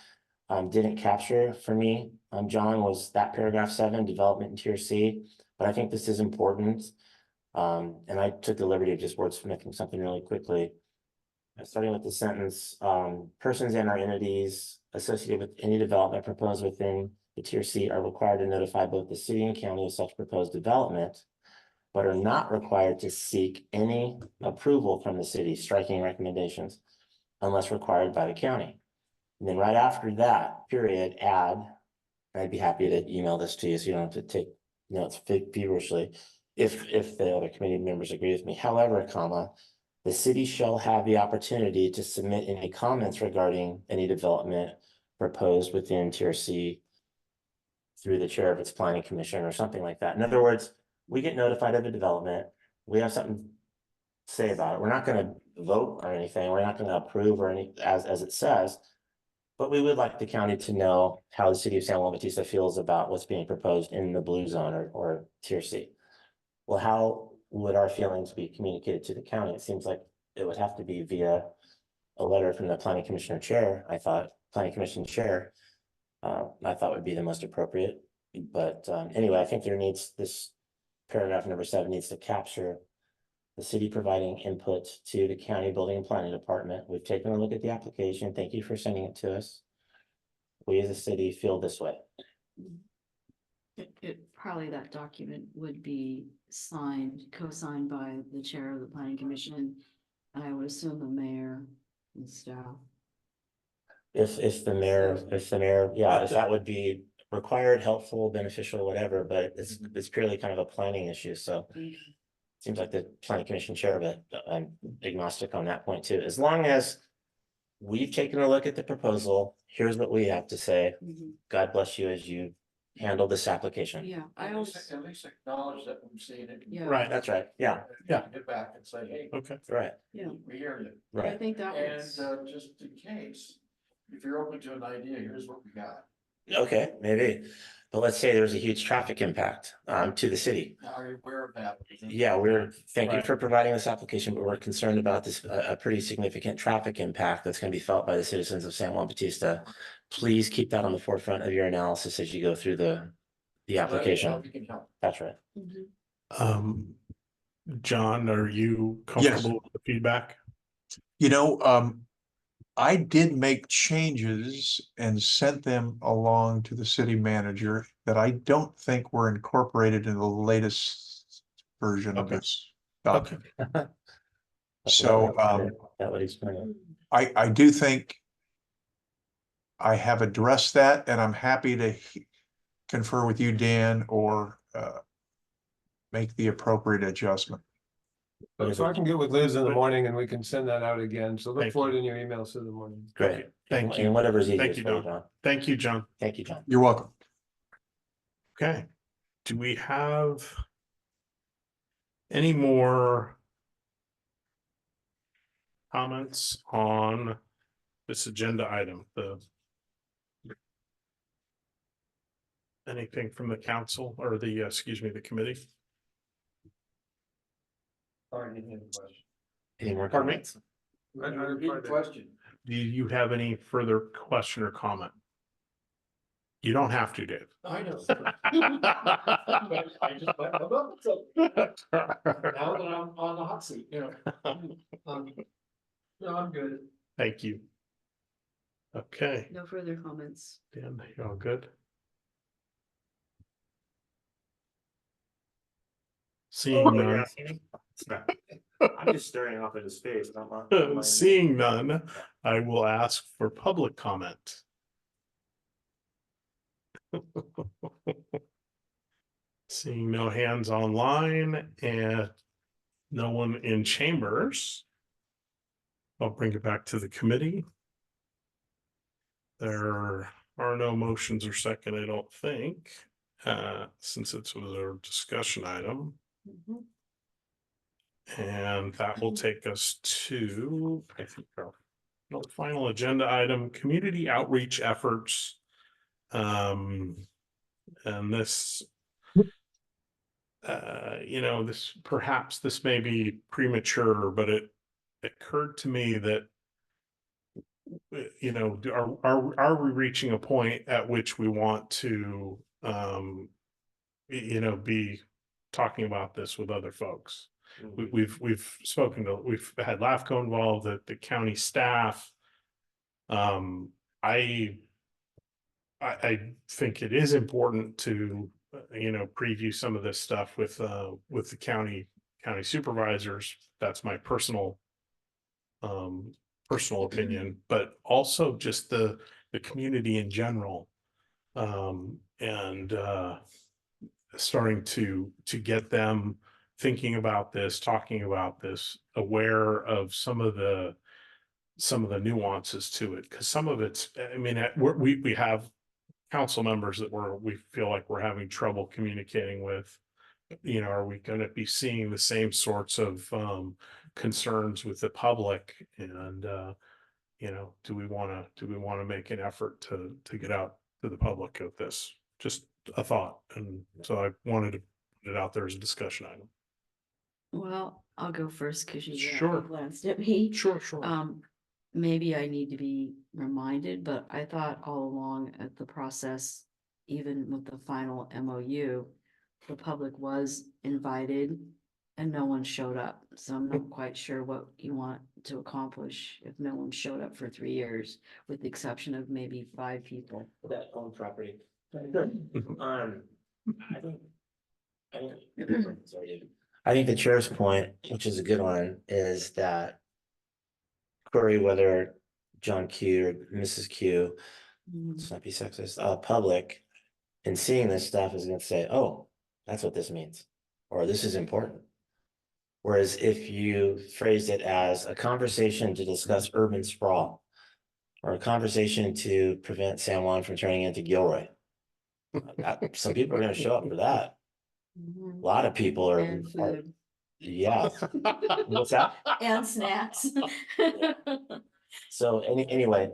didn't capture for me, John, was that paragraph 7, development in tier C. But I think this is important. And I took the liberty of just wordsmithing something really quickly. Starting with the sentence, persons and/or entities associated with any development proposed within the tier C are required to notify both the city and county of such proposed development, but are not required to seek any approval from the city, striking recommendations, unless required by the county. And then right after that, period, add, and I'd be happy to email this to you so you don't have to take notes feverishly, if the other committee members agree with me. However, comma, the city shall have the opportunity to submit any comments regarding any development proposed within tier C through the chair of its planning commission or something like that. In other words, we get notified of a development, we have something to say about it. We're not gonna vote or anything, we're not gonna approve or any, as it says. But we would like the county to know how the city of San Juan Bautista feels about what's being proposed in the blue zone or tier C. Well, how would our feelings be communicated to the county? It seems like it would have to be via a letter from the planning commissioner chair. I thought planning commission chair, I thought would be the most appropriate. But anyway, I think this paragraph number 7 needs to capture the city providing input to the county building and planning department. We've taken a look at the application. Thank you for sending it to us. We as a city feel this way. Probably that document would be signed, co-signed by the chair of the planning commission. And I would assume the mayor and staff. If the mayor, yeah, if that would be required, helpful, beneficial, whatever, but it's purely kind of a planning issue, so. Seems like the planning commission chair, but I'm agnostic on that point too, as long as. We've taken a look at the proposal, here's what we have to say, God bless you as you handle this application. Yeah, I At always, least acknowledge that we've seen it. yeah. Right. That's right, yeah, Yeah. Get back and say, hey, Okay. right, Yeah, we hear you. I right, think that And was, just in case, if you're open to an idea, here's what we got. okay, maybe. But let's say there's a huge traffic impact to the city. Are you aware of that? Yeah, thank you Right. for providing this application, but we're concerned about this, a pretty significant traffic impact that's gonna be felt by the citizens of San Juan Bautista. Please keep that on the forefront of your analysis as you go through the application. We can help. That's right. Mhm. John, are you comfortable with the feedback? You know, I did make changes and sent them along to the city manager that I don't think were incorporated in the latest version of Okay. this Okay. document. So, That would explain it. I do think I have addressed that, and I'm happy to confer with you, Dan, or make the appropriate adjustment. So I can get with Liz in the morning and we can send that out again. So look Thank forward in your emails in the morning. Great. Thank you. And whatever's Thank easiest you, for you, Don. Don. Thank you, John. Thank you, John. You're welcome. Okay. Do we have any more comments on this agenda item? Anything from the council or the, excuse me, the committee? Sorry, didn't hear the question. Any more Pardon me? comments? Repeat the question. Do you have any further question or comment? You don't have to, Dave. I know. I just, now that I'm on the hot seat, you know. No, I'm good. Thank you. Okay, no further comments. Dan, you all good? Seeing none, I'm just staring off into space. seeing none, I will ask for public comment. Seeing no hands online and no one in chambers. I'll bring it back to the committee. There are no motions or second, I don't think, since it was a discussion item. Mhm. And that will take us to, I think, our final agenda item, community outreach efforts. And this, perhaps this may be premature, but it occurred to me that, are we reaching a point at which we want to, be talking about this with other folks? We've had LAFCO involved, the county staff. I think it is important to, preview some of this stuff with the county supervisors. That's my personal opinion, but also just the community in general. And starting to get them thinking about this, talking about this, aware of some of the nuances to it, because some of it's, I mean, we have council members that we feel like we're having trouble communicating with. Are we going to be seeing the same sorts of concerns with the public? And do we want to make an effort to get out to the public with this? Just a thought, and so I wanted to put it out there as a discussion item. Well, I'll go first because you Sure. glanced at me. Sure. Maybe I need to be reminded, but I thought all along at the process, even with the final MOU, the public was invited and no one showed up. So I'm not quite sure what you want to accomplish if no one showed up for 3 years, with the exception of maybe 5 people. That own property. I think the chair's point, which is a good one, is that query whether John Q or Mrs. Q, let's not be sexist, public, and seeing this stuff is gonna say, oh, that's what this means, or this is important. Whereas if you phrased it as a conversation to discuss urban sprawl, or a conversation to prevent San Juan from turning into Gilroy, some people are gonna show up for that. A lot of people are, And food yeah. What's that? and snacks. So anyway,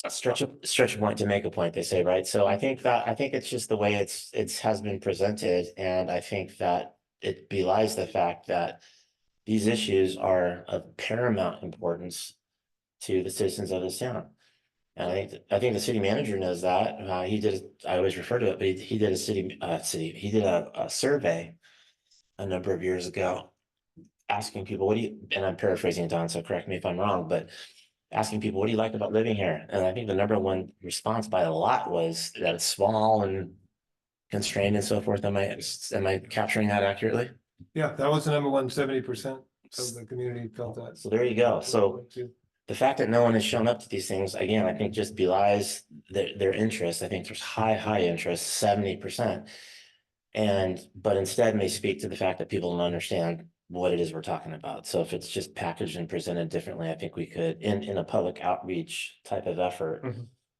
stretch a point to make a point, they say, right? So I think it's just the way it's has been presented, and I think that it belies the fact that these issues are of paramount importance to the citizens of this town. And I think the city manager knows that. I always refer to it, but he did he did a survey a number of years ago, asking people, and I'm paraphrasing Don, so correct me if I'm wrong, but asking people, what do you like about living here? And I think the number one response by a lot was that it's small and constrained and so forth. Am I capturing that accurately? Yeah, that was the number one, 70% of the community felt that. So there you go. So the fact that no one has shown up to these things, again, I think just belies their interest. I think there's high interest, 70%. But instead may speak to the fact that people don't understand what it is we're talking about. So if it's just packaged and presented differently, I think we could, in a public outreach type of effort,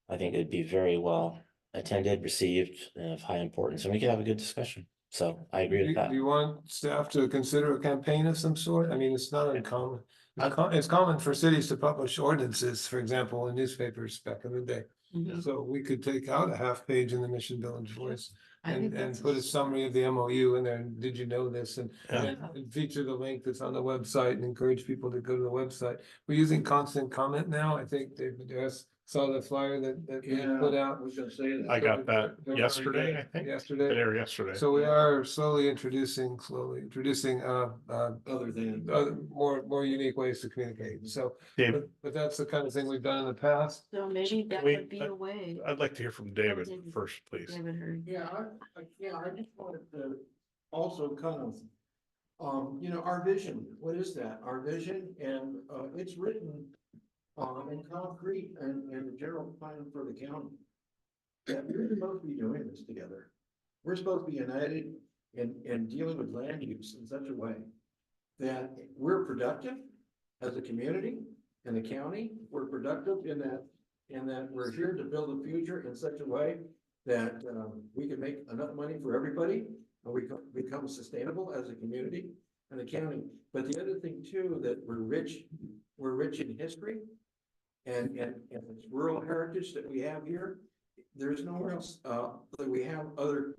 I think it'd be very well attended, received, and of high importance, and we could have a good discussion. So I agree with that. Do you want staff to consider a campaign of some sort? I mean, it's not uncommon. It's common for cities to publish ordinances, for example, in newspapers back in the day. Mhm. So we could take out a half page in the Mission Village Voice I think and that's put a summary of the MOU in there. And did you know this? And Yeah. and feature the link that's on the website and encourage people to go to the website. We're using constant comment now. I think David saw the flyer that we put out. was gonna say that. I got that They're yesterday, very I good. think. Yesterday. Today or yesterday. So we are slowly introducing Other than. more unique ways to communicate. So, Dave, but that's the kind of thing we've done in the past. So maybe that Wait, would be a way. I'd like to hear from David David. first, please. David heard. Yeah, I just wanted to also kind of, our vision, what is that? Our vision, and, it's written, in concrete and the general plan for the county. That we're supposed to be doing this together. We're supposed to be united in dealing with land use in such a way that we're productive as a community in the county. We're productive in that we're here to build a future in such a way that we can make enough money for everybody and we become sustainable as a community and the county. But the other thing too, that we're rich in history and it's rural heritage that we have here. There's nowhere else that we have other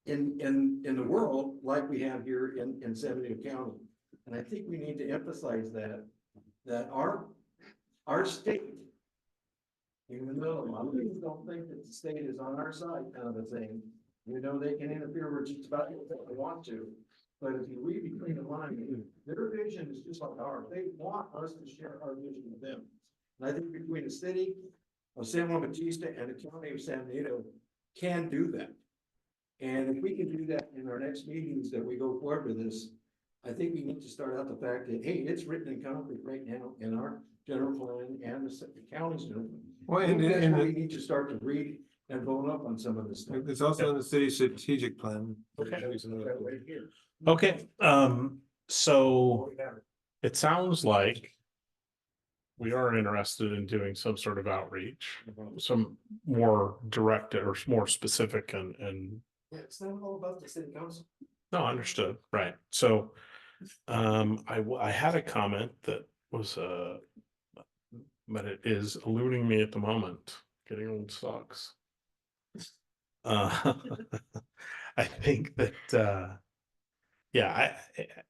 in the world like we have here in San Benito County. And I think we need to emphasize that our state, even though a lot of people don't think that the state is on our side kind of a thing, they can interfere with just about anything they want to. But if you read between the lines, their vision is just like ours. They want us to share our vision with them. And I think between the city of San Juan Bautista and the county of San Benito can do that. And if we can do that in our next meetings that we go forward with this, I think we need to start out the fact that, hey, it's written in concrete right now in our general plan and the county's general plan. Well, I think and- that's and- where we need to start to read and vote up on some of this stuff. It's also in the city strategic plan. Okay. Right here. Okay, so it sounds like we are interested in doing some sort of outreach, some more directed or more specific and Yeah, it's not all about the city council. no, understood, right? So I had a comment that was but it is eluding me at the moment. Getting old sucks. I think that yeah,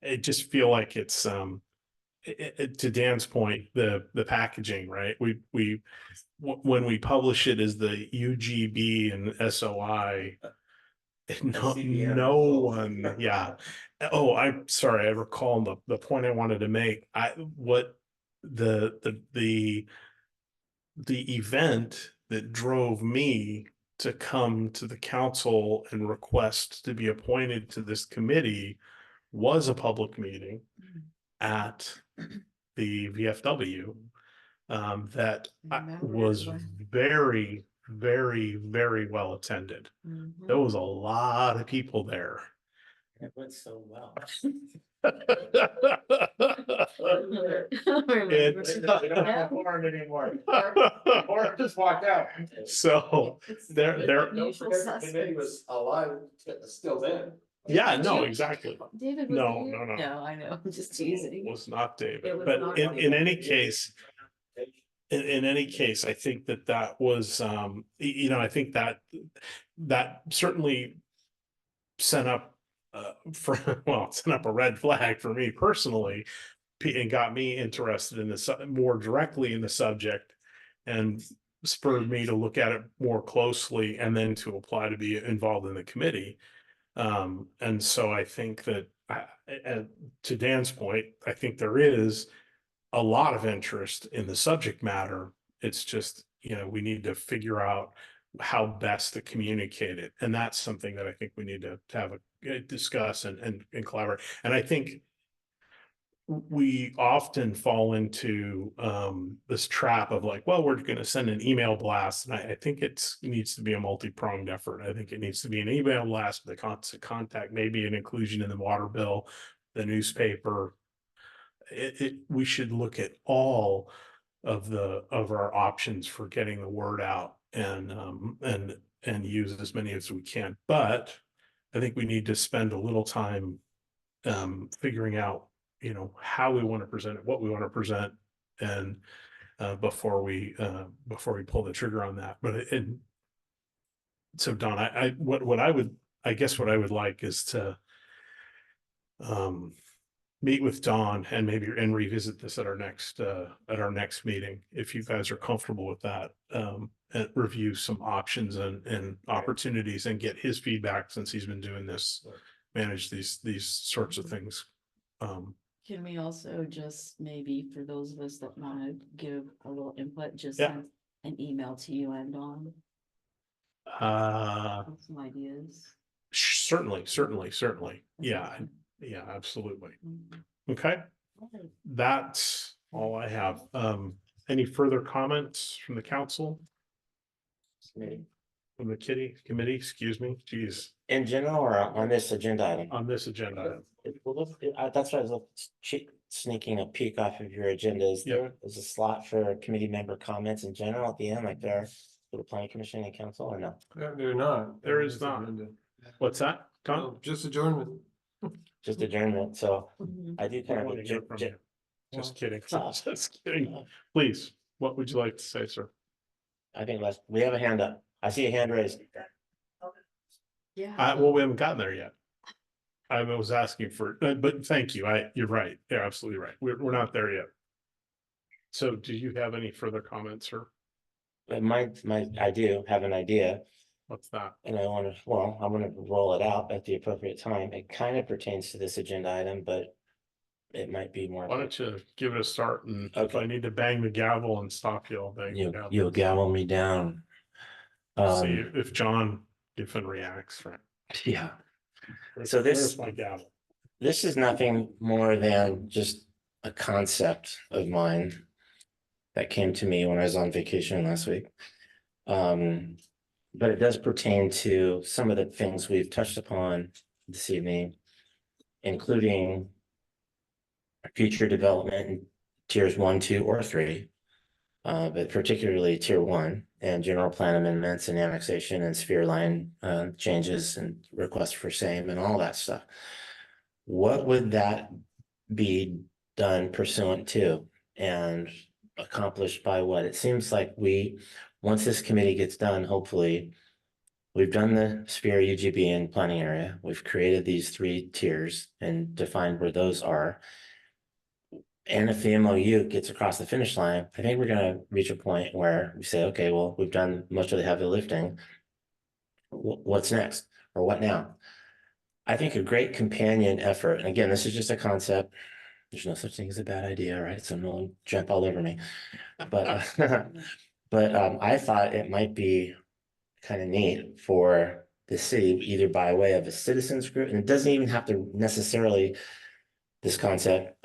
I just feel like it's to Dan's point, the packaging, right? When we publish it as the UGB and SOI, no one, yeah. Oh, I'm sorry, I recall the point I wanted to make. The event that drove me to come to the council and request to be appointed to this committee was a public meeting at the VFW. That was very, very, very well attended. There was a lot of people there. It went so well. It's not anymore. just walked out. So there, Usual suspects. alive, still there. yeah, no, exactly. David, was No, it you? no, no. No, I know, I'm just teasing. Was not It David, was but not in David. any case, in any case, I think that was, you know, I think that certainly sent up, sent up a red flag for me personally, and got me interested in this more directly in the subject, and spurred me to look at it more closely and then to apply to be involved in the committee. And so I think that, to Dan's point, I think there is a lot of interest in the subject matter. It's just, you know, we need to figure out how best to communicate it. And that's something that I think we need to have a discuss and collaborate. And I think we often fall into this trap of like, well, we're going to send an email blast. And I think it needs to be a multi-pronged effort. I think it needs to be an email blast, the constant contact, maybe an inclusion in the water bill, the newspaper. We should look at all of our options for getting the word out, and use as many as we can. But I think we need to spend a little time figuring out, you know, how we want to present it, what we want to present, and before we pull the trigger on that. But so Don, what I would, I guess what I would like is to meet with Don and maybe revisit this at our next meeting, if you guys are comfortable with that, and review some options and opportunities and get his feedback, since he's been doing this, manage these sorts of things. Can we also just maybe, for those of us that want to give a little input, just Yeah. send an email to you and Dawn with some ideas? Certainly. Yeah, absolutely. Mhm. Okay, Okay. that's all I have. Any further comments from the council? From the committee, excuse me, geez, In general or on this agenda item? on this agenda. That's why I was sneaking a peek off of your agenda. Is a slot for committee member comments in general at the end, like there are for the planning commission and council, or no? They're not. There is not. What's that, Don? No, just adjournment. Just adjournment, so Mhm. I do I kind want to hear from you. Just kidding, Uh, just kidding. Please, what would you like to say, sir? I think we have a hand up. I see a hand raised. Yeah. Well, we haven't gotten there yet. I was asking for, but thank you. You're right. You're absolutely right. We're not there yet. So do you have any further comments, or I do have an idea, what's that? and I'm gonna roll it out at the appropriate time. It kind of pertains to this agenda item, but it might be more. Why don't you give it a start, and if Okay. I need to bang the gavel and stop you, I'll bang the gavel. You'll gavel me down. See if John Giffen reacts, right? Yeah. Where's- So where's my gavel? This is nothing more than just a concept of mine that came to me when I was on vacation last week. But it does pertain to some of the things we've touched upon this evening, including future development in tiers 1, 2, or 3. But particularly tier 1 and general plan amendments and annexation and sphere line changes and requests for same and all that stuff. What would that be done pursuant to and accomplished by what? It seems like once this committee gets done, hopefully, we've done the sphere UGB and planning area. We've created these 3 tiers and defined where those are. And if the MOU gets across the finish line, I think we're going to reach a point where we say, okay, well, we've done much of the heavy lifting. What's next, or what now? I think a great companion effort, and again, this is just a concept. There's no such thing as a bad idea, right? So no one jump all over me. But I thought it might be kind of neat for the city, either by way of a citizens group, and it doesn't even have to necessarily this concept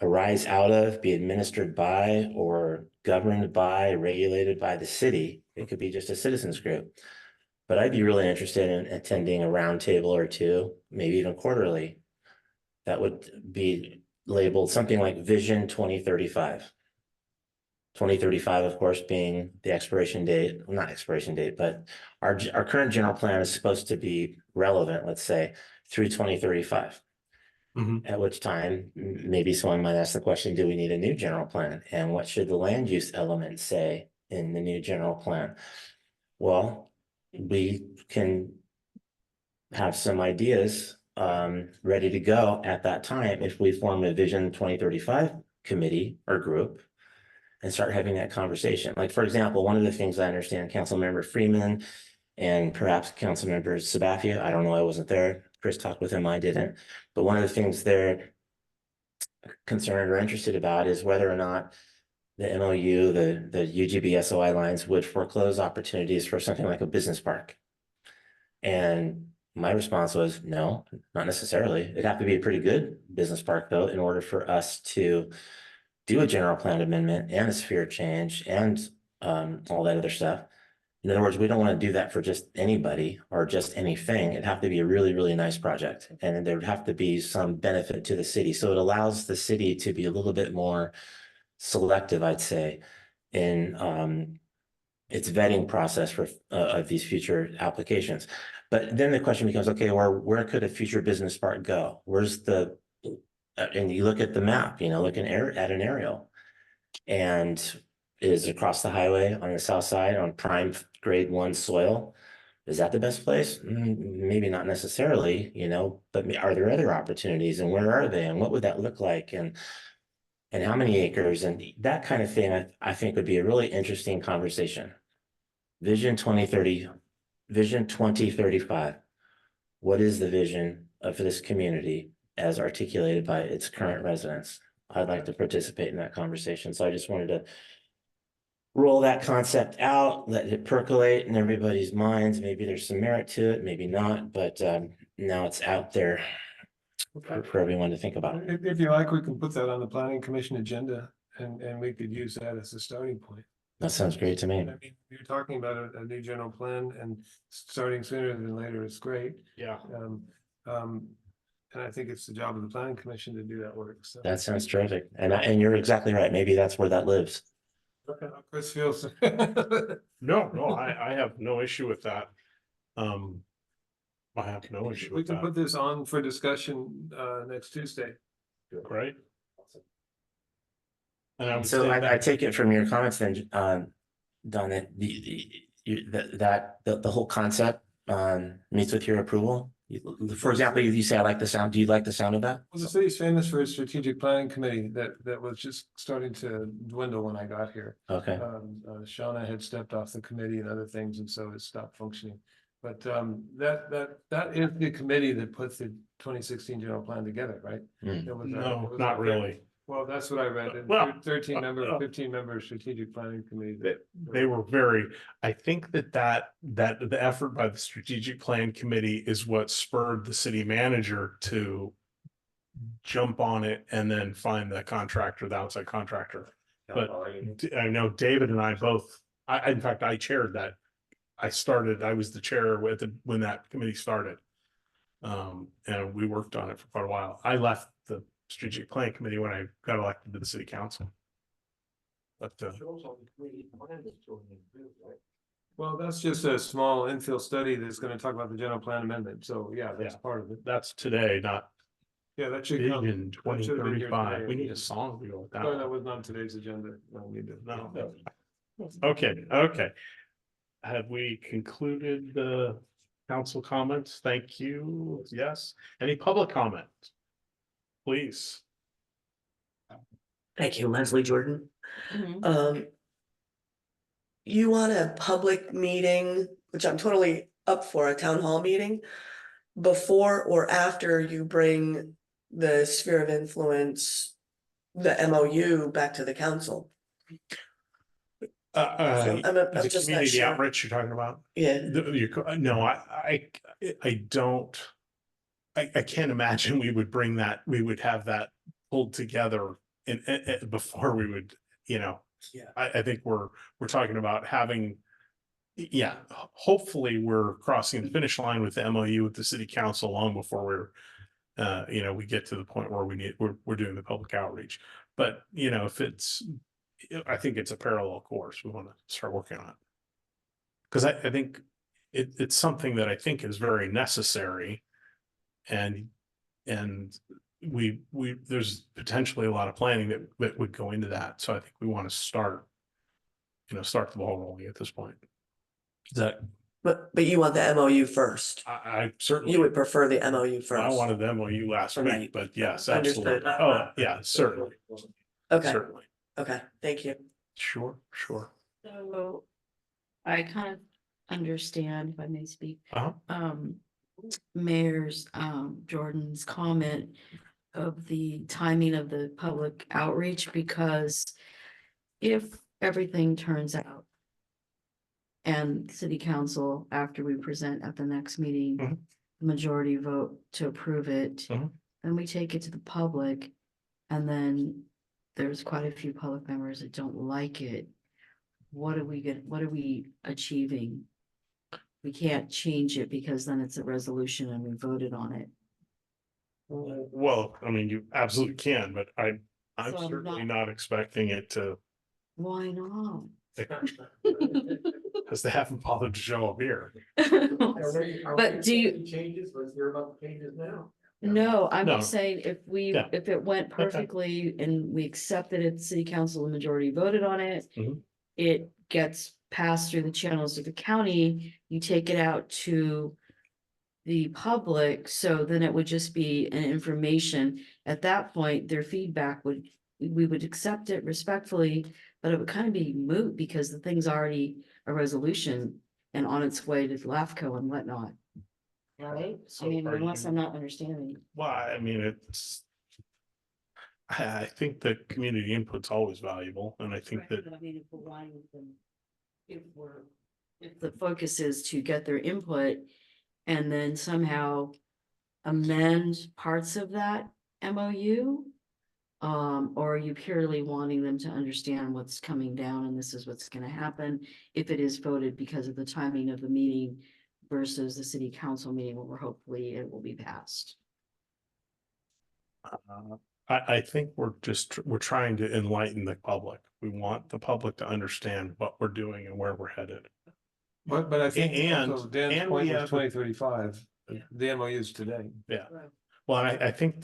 arise out of, be administered by, or governed by, regulated by the city. It could be just a citizens group. But I'd be really interested in attending a roundtable or two, maybe even quarterly. That would be labeled something like Vision 2035. 2035, of course, being the expiration date, well, not expiration date, but our current general plan is supposed to be relevant, let's say, through 2035. At which time, maybe someone might ask the question, do we need a new general plan? And what should the land use element say in the new general plan? Well, we can have some ideas ready to go at that time if we form a Vision 2035 committee or group and start having that conversation. Like, for example, one of the things I understand Councilmember Freeman and perhaps Councilmember Sabafia, I don't know, I wasn't there. Chris talked with him, I didn't. But one of the things they're concerned or interested about is whether or not the MOU, the UGB SOI lines would foreclose opportunities for something like a business park. And my response was, no, not necessarily. It'd have to be a pretty good business park, though, in order for us to do a general plan amendment and a sphere change and all that other stuff. In other words, we don't want to do that for just anybody or just anything. It'd have to be a really, really nice project. And there would have to be some benefit to the city. So it allows the city to be a little bit more selective, I'd say, in its vetting process for of these future applications. But then the question becomes, okay, where could a future business park go? Where's the, and you look at the map, you know, look at an aerial, and is across the highway on the south side on prime grade 1 soil. Is that the best place? Maybe not necessarily, you know, but are there other opportunities, and where are they, and what would that look like, and how many acres, and that kind of thing, I think would be a really interesting conversation. Vision 2030, Vision 2035. What is the vision of this community as articulated by its current residents? I'd like to participate in that conversation. So I just wanted to roll that concept out, let it percolate in everybody's minds. Maybe there's some merit to it, maybe not, but now it's out there for everyone to think about. If you like, we can put that on the planning commission agenda and we could use that as a starting point. That sounds great to I me. mean, you're talking about a new general plan and starting sooner than later is great. Yeah. And I think it's the job of the planning commission to do that work, so. That sounds terrific. And you're exactly right. Maybe that's where that lives. Okay, Chris feels. No, I have no issue with that. I have no issue We with can that, put this on for discussion next Tuesday. right? And I would So say I that, take it from your comments then, Don, that the whole concept meets with your approval. For example, you say, I like the sound. Do you like the sound of that? Well, the city's famous for its strategic planning committee that was just starting to dwindle when I got here. Okay, Shauna had stepped off the committee and other things, and so it stopped functioning. But that is the committee that puts the 2016 general plan together, right? Mm. It was, no, it was not like really. Well, that's what I read. Well, 13 member, 15 member strategic planning committee. They were very, I think that the effort by the strategic plan committee is what spurred the city manager to jump on it and then find the contractor, the outside contractor. But I know David and I both, in fact, I chaired that. I was the chair when that committee started. And we worked on it for quite a while. I left the strategic plan committee when I got elected to the city council. But Well, that's just a small infill study that's gonna talk about the general plan amendment, so yeah, that's Yeah. part of it. that's today, not Yeah, that should come. Vision That should have been here 2035. today. We need a song to go with that. No, one. that was on today's agenda. No, we did. No. Okay. Have we concluded the council comments? Thank you. Yes. Any public comment? Please. Thank you, Leslie Jordan. Mhm. You want a public meeting, which I'm totally up for, a town hall meeting, before or after you bring the sphere of influence, the MOU back to the council? I'm the just not community sure. outreach you're talking about? Yeah, No, I don't. I can't imagine we would bring that, we would have that pulled together before we would, yeah. I think we're talking about having, hopefully we're crossing the finish line with the MOU with the city council long before we get to the point where we're doing the public outreach. But, if I think it's a parallel course. We want to start working on it. Because I think it's something that I think is very necessary. And there's potentially a lot of planning that would go into that. So I think we want to start the ball rolling at this point. Is that, but you want the MOU first. I certainly. You would prefer the MOU I first. wanted the MOU last week, Right. but yes, Understood. absolutely. Oh, yeah, certainly, Okay, certainly. okay, thank you. Sure. So I kind of understand, if I may speak, Uh-huh. Mayor's Jordan's comment of the timing of the public outreach, because if everything turns out and city council, after we present at the next meeting, Mhm. the majority vote to approve it, Mhm. then we take it to the public, and then there's quite a few public members that don't like it. What are we achieving? We can't change it because then it's a resolution and we voted on it. Well, I mean, you absolutely can, but I'm So I'm certainly not- not expecting it to, Why not? because they haven't bothered to show up here. But do you, Changes, let's hear about the changes now. no, I'm No. just saying Yeah. if it went perfectly and we accepted it, city council, the majority voted on it. Mhm. It gets passed through the channels of the county, you take it out to the public, so then it would just be an information. At that point, their feedback we would accept it respectfully, but it would kind of be moot because the thing's already a resolution and on its way to LAFCO and whatnot. Right? I So mean, are unless you- I'm not understanding. Well, I mean, I think the community input's always valuable, and I think Right, that, but I mean, if we're wanting them, if the focus is to get their input and then somehow amend parts of that MOU, or are you purely wanting them to understand what's coming down and this is what's gonna happen if it is voted because of the timing of the meeting versus the city council meeting where hopefully it will be passed? I think we're trying to enlighten the public. We want the public to understand what we're doing and where we're headed. But I think And- also Dan's and point we was have- 2035, Yeah. the MOUs today. Well, I think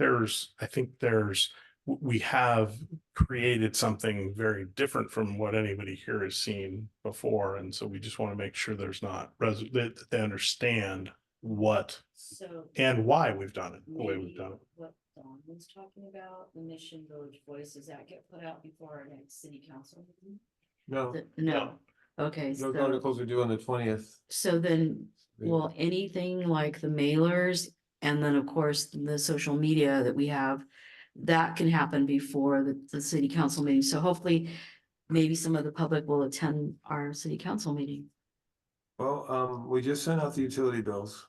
we have created something very different from what anybody here has seen before. And so we just want to make sure there's not, that they understand what So. and why we've done it, the way we've done it. What Dawn was talking about, the Mission Village Voice, does that get put out before our next city council meeting? No, No, okay, those so, articles are due on the 20th. so then, well, anything like the mailers, and then, of course, the social media that we have, that can happen before the city council meeting, so hopefully, maybe some of the public will attend our city council meeting. Well, we just sent out the utility bills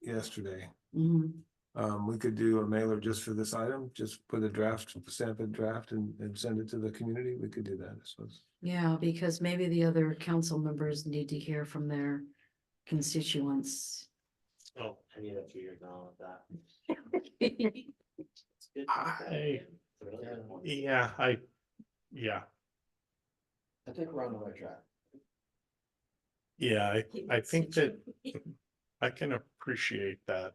yesterday. Mhm. We could do a mailer just for this item, just put a draft, stamp a draft and send it to the community. We could do that, I suppose. Yeah, because maybe the other council members need to hear from their constituents. Oh, I need a few years now with that. Yeah, I think we're on the right track. yeah, I think that I can appreciate that.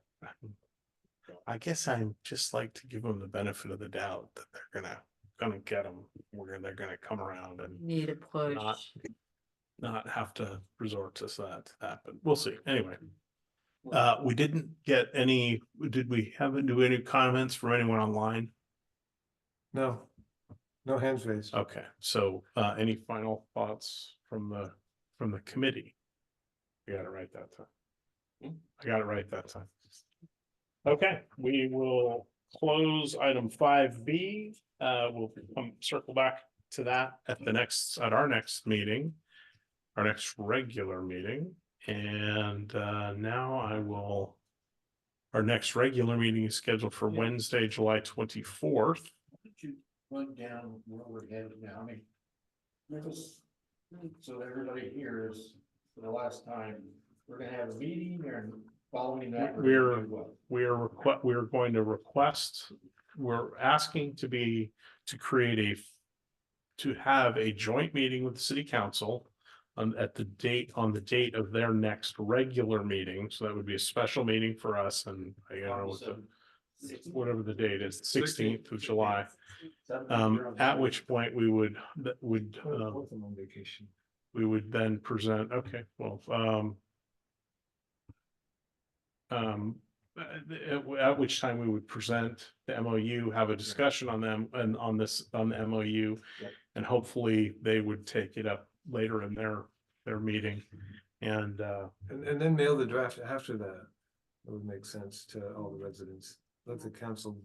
I guess I'm just like to give them the benefit of the doubt that they're gonna get them, they're gonna come around and Need a push. not have to resort to that, but we'll see. Anyway. We didn't get any, do we do any comments from anyone online? No, no hands raised. Okay, so any final thoughts from the committee? I got it right that time. Okay, we will close item 5B. We'll circle back to that at our next meeting, our next regular meeting. And now our next regular meeting is scheduled for Wednesday, July 24th. Run down where we're headed now, I mean. Give us, so that everybody hears for the last time, we're gonna have a meeting and following that. We're going to request, we're asking to create to have a joint meeting with the city council on the date of their next regular meeting. So that would be a special meeting for us, and I don't know whatever the date is, 16th of July. At which point we would then present, okay, well, at which time we would present the MOU, have a discussion on them and on the MOU. And hopefully they would take it up later in their meeting and then mail the draft after that. It would make sense to all the residents. Let the council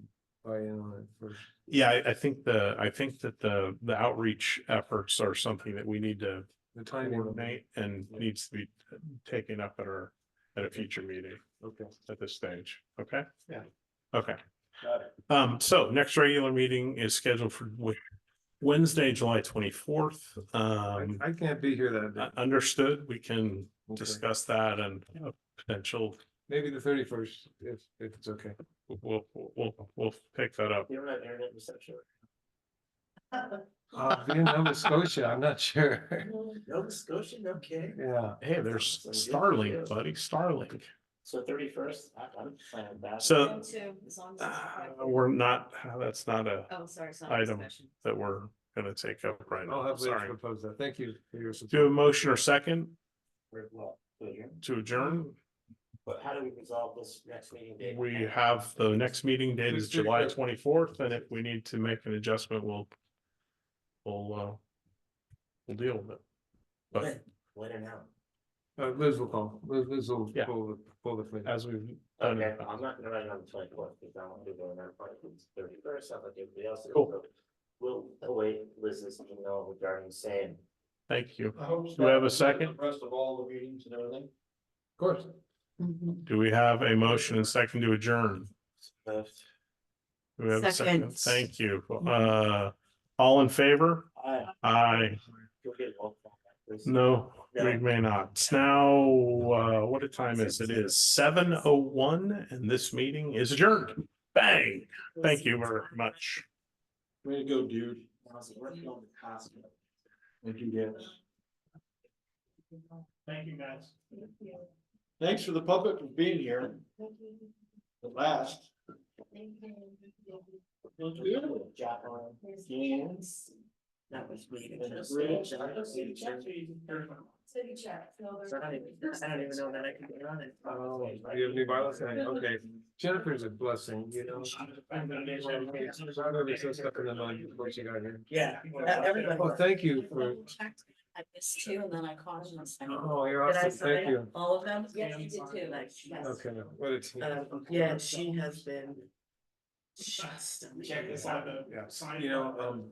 buy in on it first. yeah, I think that the outreach efforts are something that we need to The timing. coordinate and needs to be taken up at a future meeting. Okay. At this stage, okay? Yeah. Okay. Got it. So next regular meeting is scheduled for Wednesday, July 24th. I can't be here that day. Understood, we can Okay. discuss that and potential, Maybe the 31st, if it's okay. we'll pick that up. You don't have internet reception? Being Nova Scotia, I'm not sure. Nova Scotia, no kidding. Yeah. Hey, there's Starlink, buddy, Starlink. So 31st, I'm planning that. So As long as it's- we're not, that's not a Oh, sorry, it's not item discussion. that we're gonna take up right I'll now, have to sorry. propose that. Thank you for your Do a support. motion or second Well, to adjourn? but how do we resolve this next meeting date? We have the next meeting date is Let's do July that. 24th, and if we need to make an adjustment, we'll deal with it. But When and how? Liz will call. Liz will Yeah. pull the thing. as we've done, Okay, I'm not gonna write it on the 24th, because I want to go in that part, it's 31st, I'm like everybody else. is. Cool. We'll await Liz's email regarding same. thank you. I hope Do we have a second? the Rest of all the meetings and everything. Of course. Mhm. Do we have a motion and second to adjourn? Do we have a second? Second. Thank you. All in favor? Aye. You'll get a roll call back, please. No, we No. may not. It's now, what time is it? It is 7:01 and this meeting is adjourned. Bang. Thank you very much. Way to go, dude. Thank you, guys. Thank you, guys. Thanks for the public for being here. The last. That was me. City check. I don't even know that I can get on it. Oh, you have new bylaws? Okay. Jennifer's a blessing, you know. I never said stuff in the mind before she got here. Yeah. Oh, thank you for, I missed two and then I called you and said. oh, you're Did I awesome. Thank sign you. all of them? Yes, you did too. Yes. Okay, what a team. Yeah, she has been just. Check this out. Yeah, you know,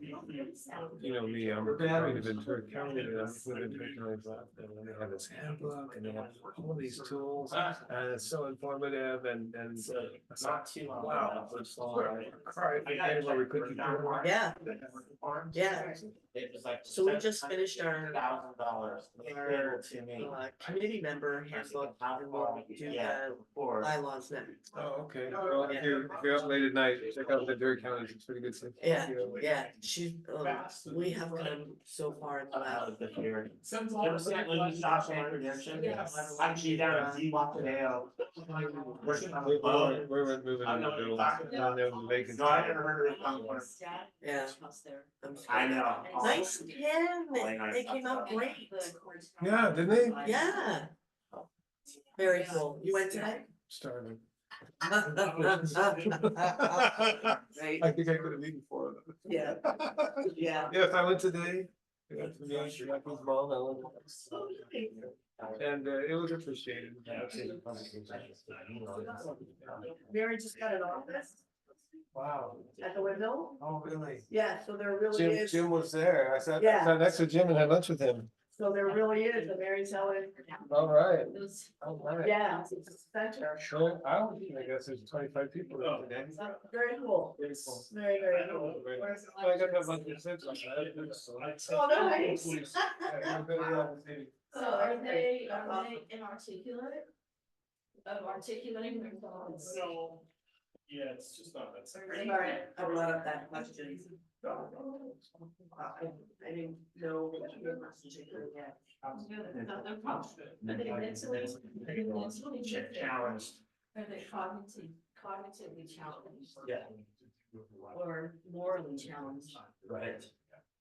you know me, I'm kind of Ventura County, and I'm with Ventura County, and they have this handbook, and they have all these tools, and it's so informative, and. Not too long. Wow. Cried, we couldn't do more. Yeah, yeah. It was like. So we just finished our $1,000. To me. Committee member handbook, and we'll do the bylaws next. Oh, okay, well, if you're up late at night, check out Ventura County, it's pretty good stuff. Yeah, yeah, she's, we have come so far in the lab. Actually, down in Walk Dale. We weren't moving in the building, down there was vacant. No, I never heard of it. Yeah. I'm I scared. know. Nice pen, they came out great. Yeah, didn't they? Yeah. Very cool. You went today? Starving. Right. I think I could have eaten four of them. Yeah. Yeah. Yes, I went today. I went to the Japanese mall, I went. And it was appreciated. Mary just got an office? Wow. at the window. Oh, really? Yeah, so there really Jim, is, Jim was there. I Yeah. sat next to Jim and had lunch with him. so there really is a Mary's Helen. All right. All right. Yeah, it's a center. Sure, I guess there's 25 people there today. Very cool. Very cool. Very, very cool. I got that lunch with Sid, so Oh, nice. So are they inarticulate? Of articulating their thoughts? So, yeah, it's just not that. Sorry, I brought up that question. I didn't know what you were particularly yet. Challenged. Are they cognitively challenged? Yeah. Or morally challenged? Right.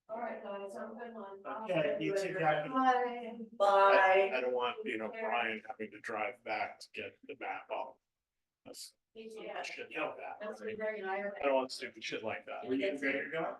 All right, guys, have a good one. Okay, you too, Jackie. Bye. Bye. I don't want, Brian having to drive back to get the map off. That's Yeah. shit like that. That's what Greg and I are. I don't want stupid shit like that. Are you ready to go?